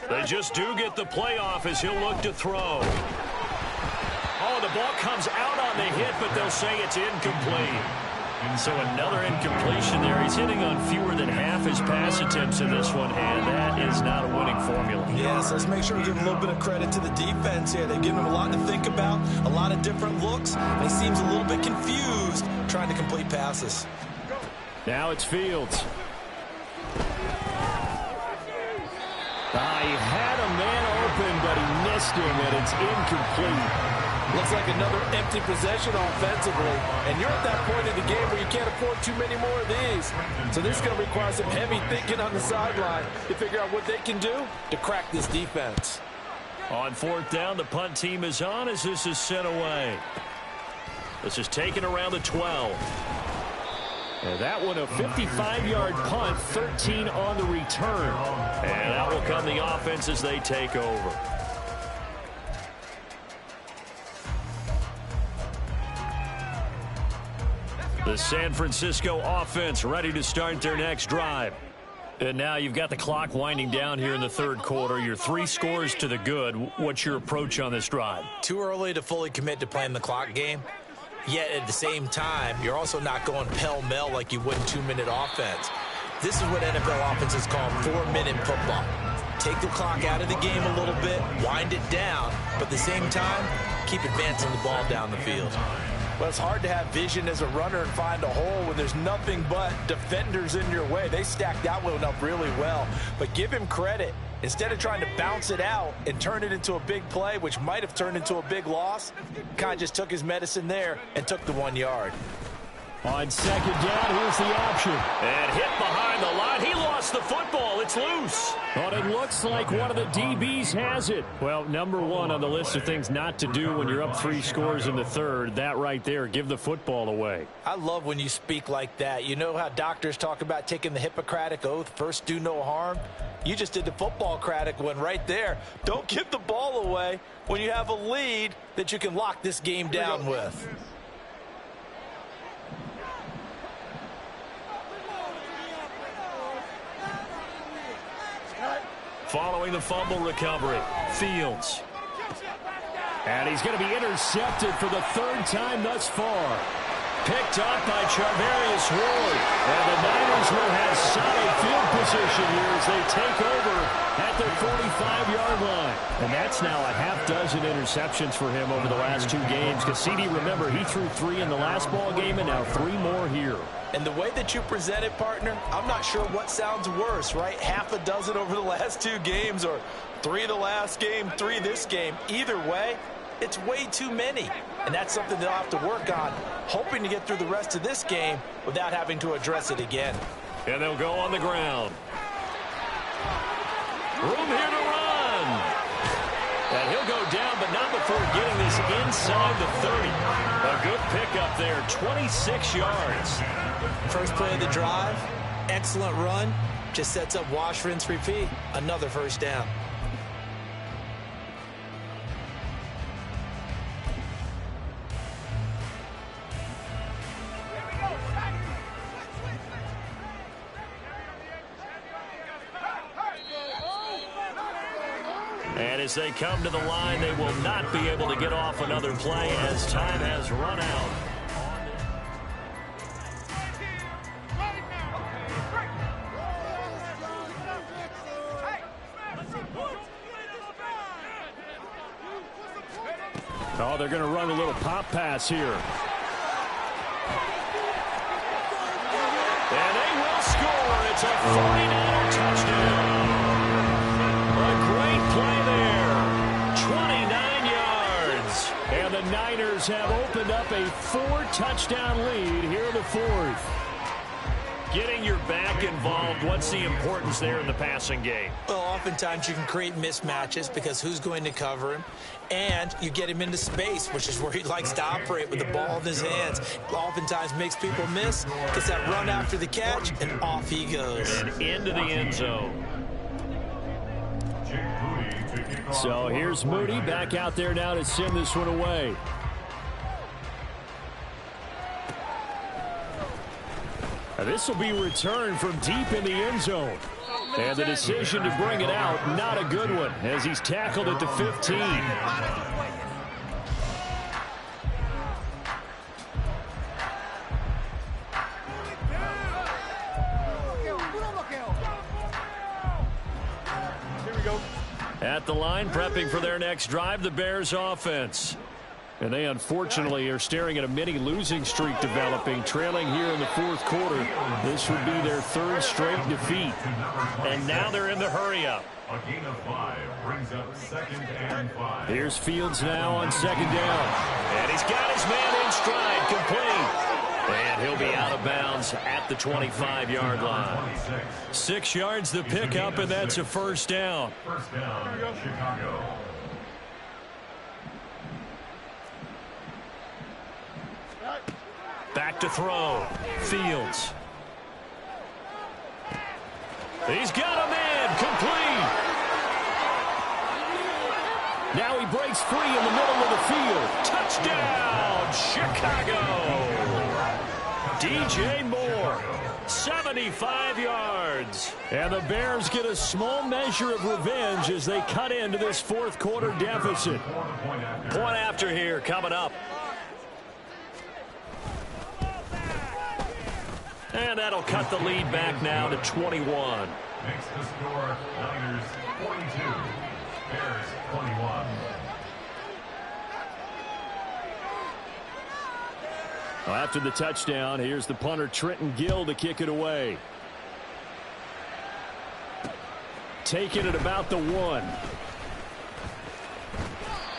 They just do get the playoff as he'll look to throw. Oh, the ball comes out on the hit, but they'll say it's incomplete. So another incompletion there. He's hitting on fewer than half his pass attempts in this one, and that is not a winning formula. Yes, let's make sure we give a little bit of credit to the defense here. They've given him a lot to think about, a lot of different looks, and he seems a little bit confused trying to complete passes. Now it's Fields. He had a man open, but he missed him, and it's incomplete. Looks like another empty possession offensively. And you're at that point in the game where you can't afford too many more of these. So this is going to require some heavy thinking on the sideline to figure out what they can do to crack this defense. On fourth down, the punt team is on as this is sent away. This is taken around the 12. And that one a 55-yard punt, 13 on the return. And out will come the offense as they take over. The San Francisco offense ready to start their next drive. And now you've got the clock winding down here in the third quarter. You're 3 scores to the good. What's your approach on this drive? Too early to fully commit to playing the clock game. Yet at the same time, you're also not going pell-mell like you would in 2-minute offense. This is what NFL offenses call 4-minute football. Take the clock out of the game a little bit, wind it down, but at the same time, keep advancing the ball down the field. Well, it's hard to have vision as a runner and find a hole when there's nothing but defenders in your way. They stacked that one up really well. But give him credit. Instead of trying to bounce it out and turn it into a big play, which might have turned into a big loss, kind of just took his medicine there and took the 1 yard. On second down, here's the option. And hit behind the line. He lost the football. It's loose. But it looks like one of the DBs has it. Well, number one on the list of things not to do when you're up 3 scores in the third. That right there, give the football away. I love when you speak like that. You know how doctors talk about taking the Hippocratic Oath, first do no harm? You just did the football-cratic one right there. Don't give the ball away when you have a lead that you can lock this game down with. Following the fumble recovery, Fields. And he's going to be intercepted for the 3rd time thus far. Picked up by Charvarius Ward. And the Niners will have solid field position here as they take over at their 45-yard line. And that's now a half-dozen interceptions for him over the last 2 games. Because CD, remember, he threw 3 in the last ball game and now 3 more here. And the way that you present it, partner, I'm not sure what sounds worse, right? Half a dozen over the last 2 games or 3 the last game, 3 this game. Either way, it's way too many. And that's something they'll have to work on, hoping to get through the rest of this game without having to address it again. And they'll go on the ground. Room here to run. And he'll go down, but not before getting this inside the 30. A good pickup there, 26 yards. First play of the drive, excellent run. Just sets up wash, rinse, repeat. Another first down. And as they come to the line, they will not be able to get off another play as time has run out. Oh, they're going to run a little pop pass here. And they will score. It's a 49er touchdown. A great play there. 29 yards. And the Niners have opened up a 4-touchdown lead here in the 4th. Getting your back involved, what's the importance there in the passing game? Well, oftentimes you can create mismatches because who's going to cover him? And you get him into space, which is where he likes to operate with the ball in his hands. Oftentimes makes people miss, gets that run after the catch, and off he goes. And into the end zone. So here's Moody back out there now to send this one away. This will be returned from deep in the end zone. And the decision to bring it out, not a good one, as he's tackled at the 15. At the line, prepping for their next drive, the Bears offense. And they unfortunately are staring at a mini losing streak developing, trailing here in the fourth quarter. This would be their third straight defeat. And now they're in the hurry-up. A gain of 5 brings up 2nd and 5. Here's Fields now on 2nd down. And he's got his man in stride, complete. And he'll be out of bounds at the 25-yard line. 6 yards the pickup, and that's a first down. First down, Chicago. Back to throw. Fields. He's got a man, complete. Now he breaks free in the middle of the field. Touchdown, Chicago. DJ Moore, 75 yards. And the Bears get a small measure of revenge as they cut into this fourth quarter deficit. Point after here coming up. And that'll cut the lead back now to 21. Makes the score Niners 42, Bears 21. After the touchdown, here's the punter Trenton Gill to kick it away. Taking it about the 1.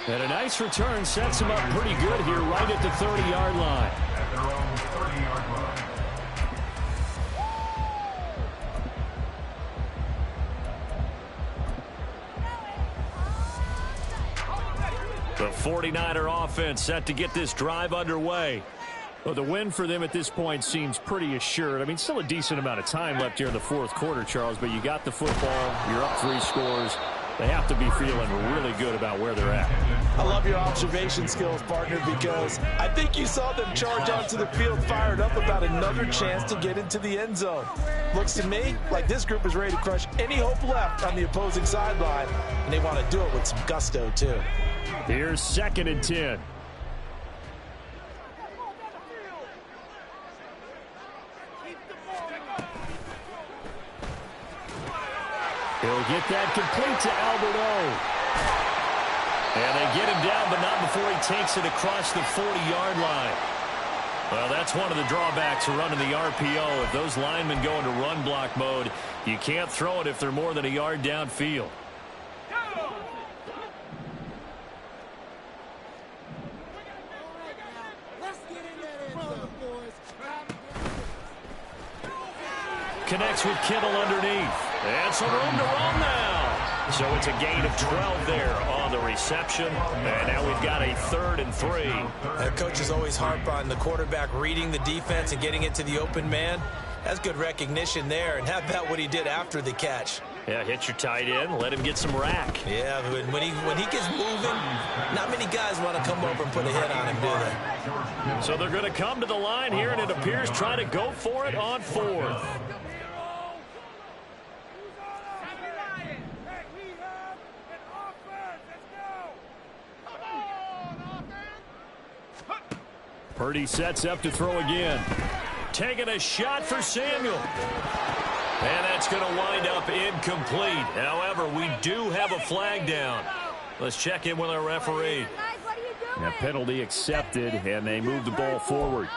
And a nice return sets him up pretty good here right at the 30-yard line. At their own 30-yard line. The 49er offense set to get this drive underway. Well, the win for them at this point seems pretty assured. I mean, still a decent amount of time left here in the fourth quarter, Charles, but you got the football, you're up 3 scores. They have to be feeling really good about where they're at. I love your observation skills, partner, because I think you saw them charge onto the field fired up about another chance to get into the end zone. Looks to me like this group is ready to crush any hope left on the opposing sideline, and they want to do it with some gusto, too. Here's 2nd and 10. He'll get that complete to Alberto. And they get him down, but not before he takes it across the 40-yard line. Well, that's one of the drawbacks of running the RPO. If those linemen go into run block mode, you can't throw it if they're more than a yard downfield. Connects with Kittle underneath. And some room to run now. So it's a gain of 12 there on the reception. And now we've got a 3rd and 3. Coaches always harp on the quarterback reading the defense and getting it to the open man. That's good recognition there. And how about what he did after the catch? Yeah, hit your tight end. Let him get some rack. Yeah, when he gets moving, not many guys want to come over and put a hit on him, do they? So they're going to come to the line here, and it appears trying to go for it on 4th. Purdy sets up to throw again. Taking a shot for Samuel. And that's going to wind up incomplete. However, we do have a flag down. Let's check in with our referee. A penalty accepted, and they move the ball forward.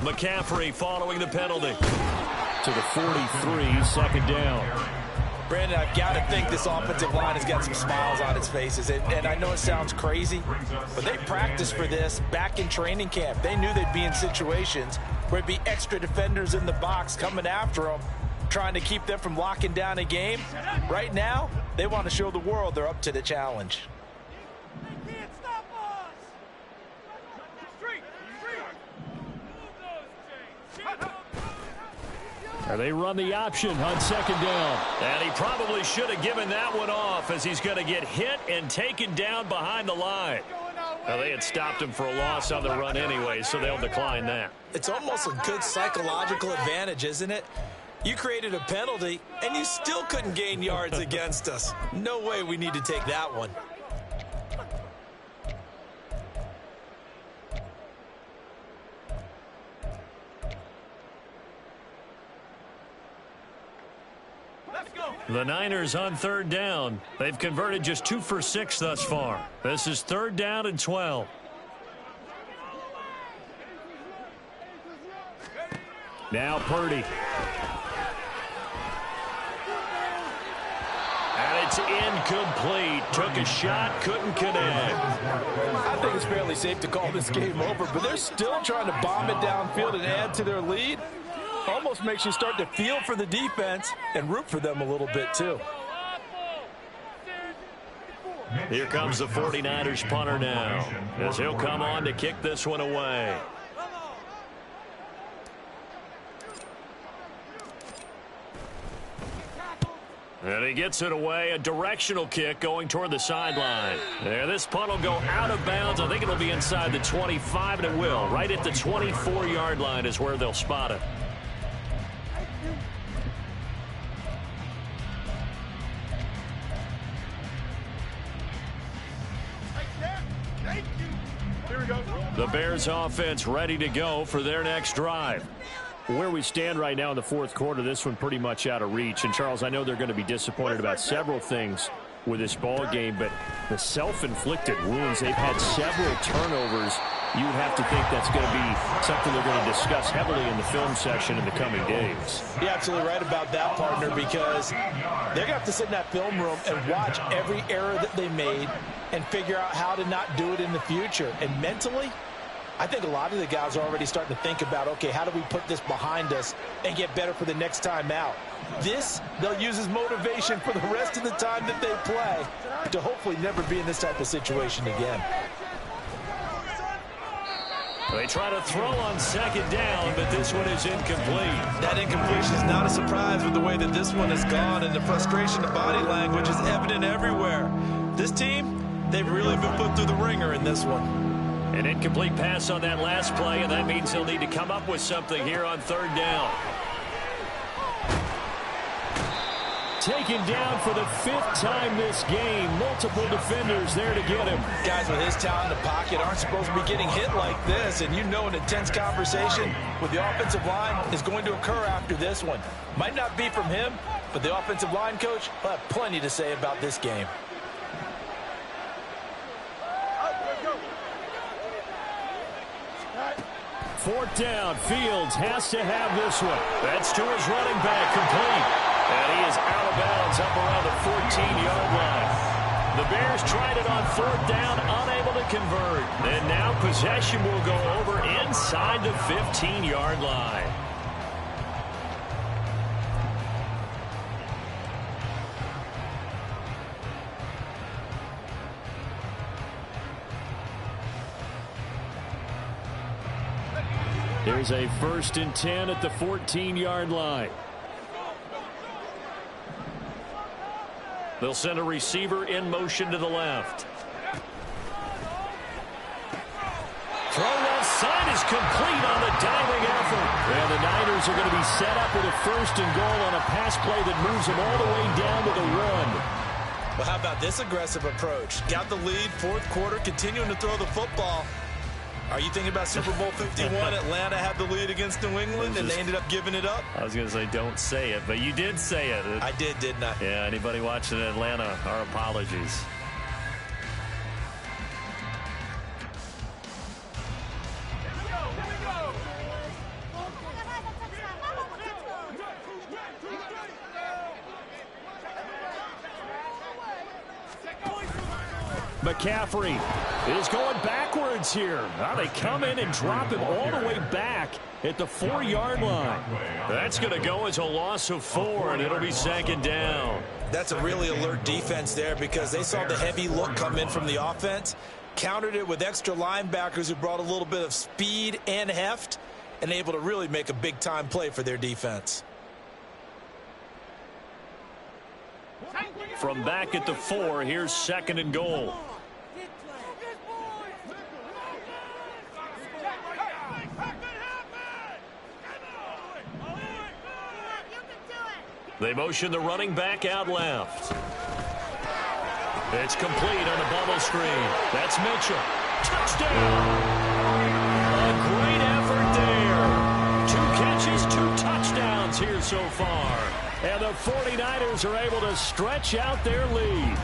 McCaffrey following the penalty. To the 43, 2nd down. Brandon, I've got to think this offensive line has got some smiles on its faces. And I know it sounds crazy, but they practiced for this back in training camp. They knew they'd be in situations where there'd be extra defenders in the box coming after them, trying to keep them from locking down a game. Right now, they want to show the world they're up to the challenge. They run the option on 2nd down. And he probably should have given that one off as he's going to get hit and taken down behind the line. Well, they had stopped him for a loss on the run anyway, so they'll decline that. It's almost a good psychological advantage, isn't it? You created a penalty, and you still couldn't gain yards against us. No way we need to take that one. The Niners on 3rd down. They've converted just 2 for 6 thus far. This is 3rd down and 12. Now Purdy. And it's incomplete. Took a shot, couldn't connect. I think it's fairly safe to call this game over, but they're still trying to bomb it downfield and add to their lead. Almost makes you start to feel for the defense and root for them a little bit too. Here comes the 49ers punter now, as he'll come on to kick this one away. And he gets it away, a directional kick going toward the sideline. There, this punt will go out of bounds. I think it'll be inside the 25, and it will. Right at the 24-yard line is where they'll spot it. The Bears offense ready to go for their next drive. Where we stand right now in the 4th quarter, this one pretty much out of reach. And, Charles, I know they're going to be disappointed about several things with this ball game, but the self-inflicted wounds, they've had several turnovers. You would have to think that's going to be something they're going to discuss heavily in the film session in the coming days. You're absolutely right about that, partner, because they're going to have to sit in that film room and watch every error that they made and figure out how to not do it in the future. And mentally, I think a lot of the guys are already starting to think about, okay, how do we put this behind us and get better for the next time out? This, they'll use as motivation for the rest of the time that they play to hopefully never be in this type of situation again. They try to throw on 2nd down, but this one is incomplete. That incompletion is not a surprise with the way that this one has gone, and the frustration of body language is evident everywhere. This team, they've really been put through the ringer in this one. An incomplete pass on that last play, and that means they'll need to come up with something here on 3rd down. Taken down for the 5th time this game. Multiple defenders there to get him. Guys with his talent in the pocket aren't supposed to be getting hit like this, and you know an intense conversation with the offensive line is going to occur after this one. Might not be from him, but the offensive line coach will have plenty to say about this game. Fourth down, Fields has to have this one. That's to his running back, complete. And he is out of bounds up around the 14-yard line. The Bears tried it on 4th down, unable to convert. And now possession will go over inside the 15-yard line. There's a 1st and 10 at the 14-yard line. They'll send a receiver in motion to the left. Throw left side is complete on the diving effort. And the Niners are going to be set up with a 1st and goal on a pass play that moves them all the way down to the 1. Well, how about this aggressive approach? Got the lead, 4th quarter, continuing to throw the football. Are you thinking about Super Bowl 51? Atlanta had the lead against New England, and they ended up giving it up? I was going to say don't say it, but you did say it. I did, didn't I? Yeah, anybody watching Atlanta, our apologies. McCaffrey is going backwards here. Now they come in and drop him all the way back at the 4-yard line. That's going to go as a loss of 4, and it'll be 2nd down. That's a really alert defense there because they saw the heavy look come in from the offense, countered it with extra linebackers who brought a little bit of speed and heft, and able to really make a big-time play for their defense. From back at the 4, here's 2nd and goal. They motion the running back out left. It's complete on a bubble screen. That's Mitchell. Touchdown! A great effort there. 2 catches, 2 touchdowns here so far. And the 49ers are able to stretch out their lead.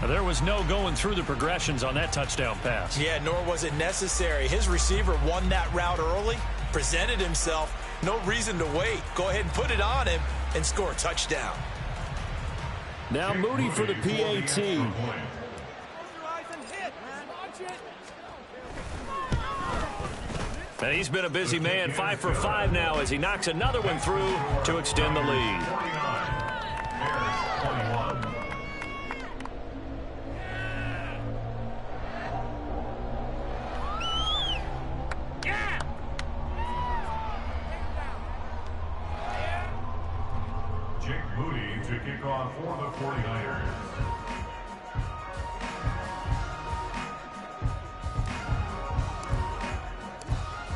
There was no going through the progressions on that touchdown pass. Yeah, nor was it necessary. His receiver won that route early, presented himself. No reason to wait. Go ahead and put it on him and score a touchdown. Now Moody for the PAT. And he's been a busy man, 5 for 5 now as he knocks another one through to extend the lead. Jake Moody to kick off for the 49ers.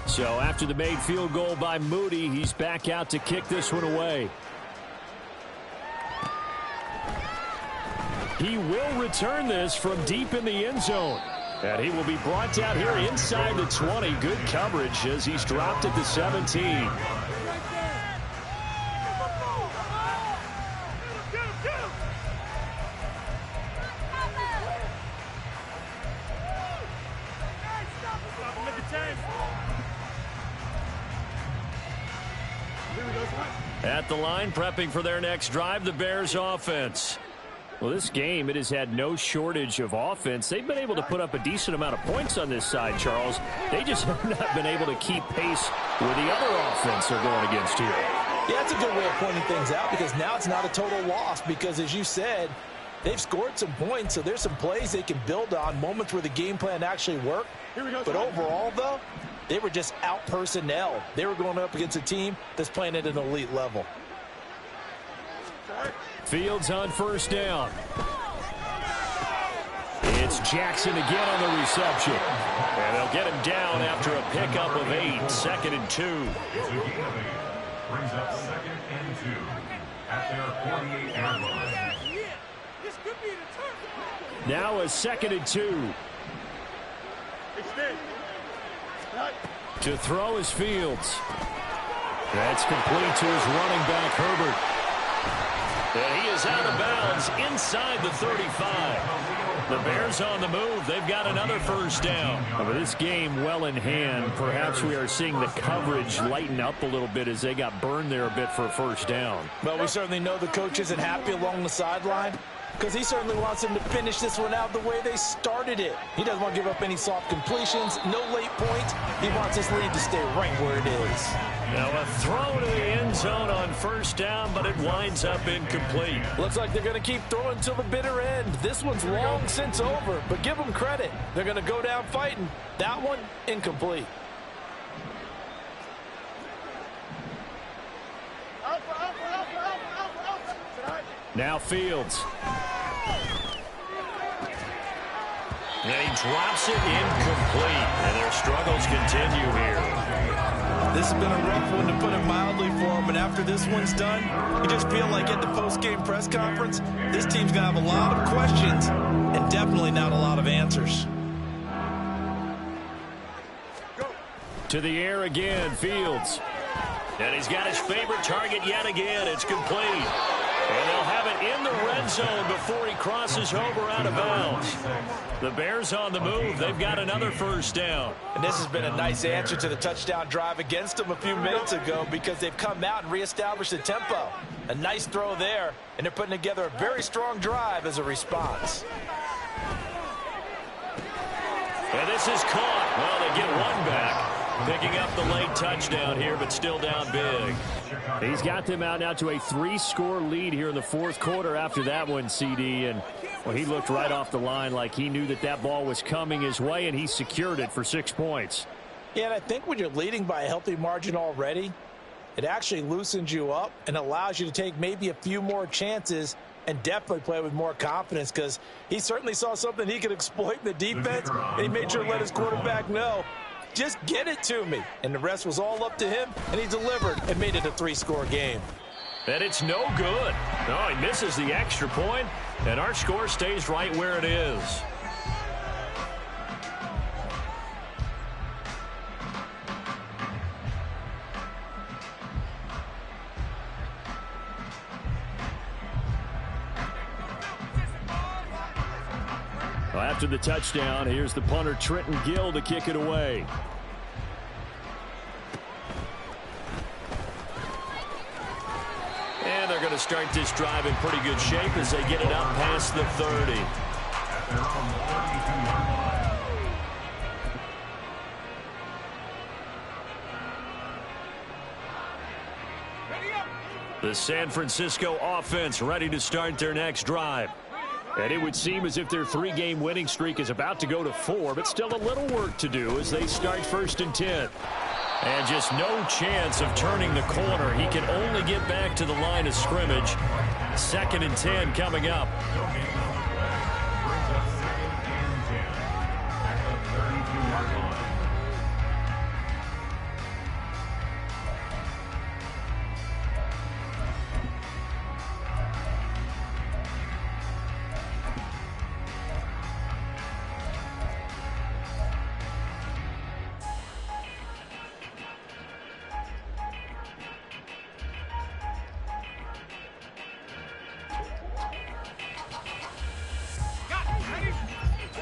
So after the made field goal by Moody, he's back out to kick this one away. He will return this from deep in the end zone. And he will be brought down here inside the 20. Good coverage as he's dropped at the 17. At the line, prepping for their next drive, the Bears offense. Well, this game, it has had no shortage of offense. They've been able to put up a decent amount of points on this side, Charles. They just have not been able to keep pace with the other offense they're going against here. Yeah, that's a good way of pointing things out because now it's not a total loss because, as you said, they've scored some points, so there's some plays they can build on, moments where the game plan actually worked. But overall, though, they were just out-personnel. They were going up against a team that's playing at an elite level. Fields on first down. It's Jackson again on the reception. And they'll get him down after a pickup of 8. 2nd and 2. It's a gain of 8. Brings up 2nd and 2 at their 48-yard line. Now a 2nd and 2. To throw is Fields. That's complete to his running back, Herbert. And he is out of bounds inside the 35. The Bears on the move. They've got another first down. But this game well in hand. Perhaps we are seeing the coverage lighten up a little bit as they got burned there a bit for a first down. Well, we certainly know the coach isn't happy along the sideline because he certainly wants them to finish this one out the way they started it. He doesn't want to give up any soft completions, no late points. He wants this lead to stay right where it is. Now a throw to the end zone on first down, but it winds up incomplete. Looks like they're going to keep throwing until the bitter end. This one's long since over, but give them credit. They're going to go down fighting. That one, incomplete. Now Fields. And he drops it incomplete. And their struggles continue here. This has been a rough one, to put it mildly, for him. And after this one's done, you just feel like at the post-game press conference, this team's going to have a lot of questions and definitely not a lot of answers. To the air again, Fields. And he's got his favorite target yet again. It's complete. And they'll have it in the red zone before he crosses over out of bounds. The Bears on the move. They've got another first down. And this has been a nice answer to the touchdown drive against them a few minutes ago because they've come out and reestablished the tempo. A nice throw there, and they're putting together a very strong drive as a response. And this is caught. Well, they get one back. Picking up the late touchdown here, but still down big. He's got them out now to a 3-score lead here in the fourth quarter after that one, CD. And, well, he looked right off the line like he knew that that ball was coming his way, and he secured it for 6 points. Yeah, and I think when you're leading by a healthy margin already, it actually loosens you up and allows you to take maybe a few more chances and definitely play with more confidence because he certainly saw something he could exploit in the defense, and he made sure to let his quarterback know Just get it to me. And the rest was all up to him, and he delivered and made it a 3-score game. And it's no good. No, he misses the extra point, and our score stays right where it is. After the touchdown, here's the punter Trenton Gill to kick it away. And they're going to start this drive in pretty good shape as they get it up past the 30. The San Francisco offense ready to start their next drive. And it would seem as if their 3-game winning streak is about to go to 4, but still a little work to do as they start 1st and 10. And just no chance of turning the corner. He can only get back to the line of scrimmage. 2nd and 10 coming up.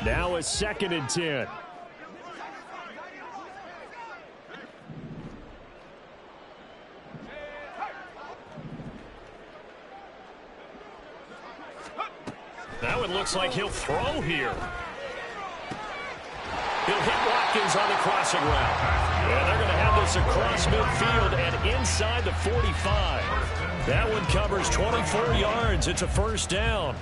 Now a 2nd and 10. Now it looks like he'll throw here. He'll hit Watkins on the crossing route. And they're going to have this across midfield and inside the 45. That one covers 24 yards. It's a 1st down.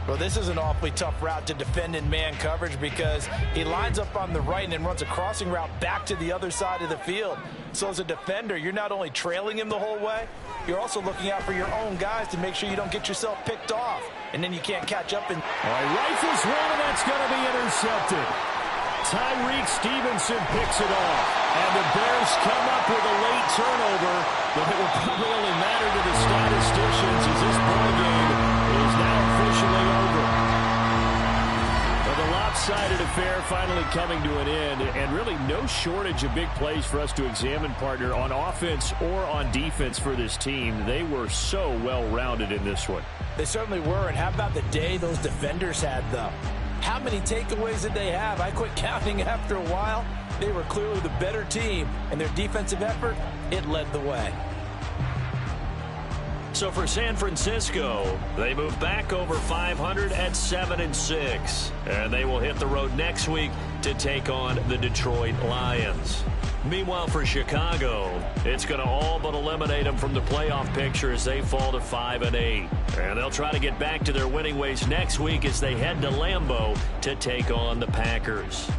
Well, this is an awfully tough route to defend in man coverage because he lines up on the right and then runs a crossing route back to the other side of the field. So as a defender, you're not only trailing him the whole way, you're also looking out for your own guys to make sure you don't get yourself picked off. And then you can't catch up. And all right, rifles one, and that's going to be intercepted. Tyreek Stevenson picks it off. And the Bears come up with a late turnover, but it will probably only matter to the statisticians as this ball game is now officially over. Well, the lopsided affair finally coming to an end, and really no shortage of big plays for us to examine, partner, on offense or on defense for this team. They were so well-rounded in this one. They certainly were, and how about the day those defenders had, though? How many takeaways did they have? I quit counting after a while. They were clearly the better team, and their defensive effort, it led the way. So for San Francisco, they move back over 500 at 7-6. And they will hit the road next week to take on the Detroit Lions. Meanwhile, for Chicago, it's going to all but eliminate them from the playoff picture as they fall to 5-8. And they'll try to get back to their winning ways next week as they head to Lambeau to take on the Packers.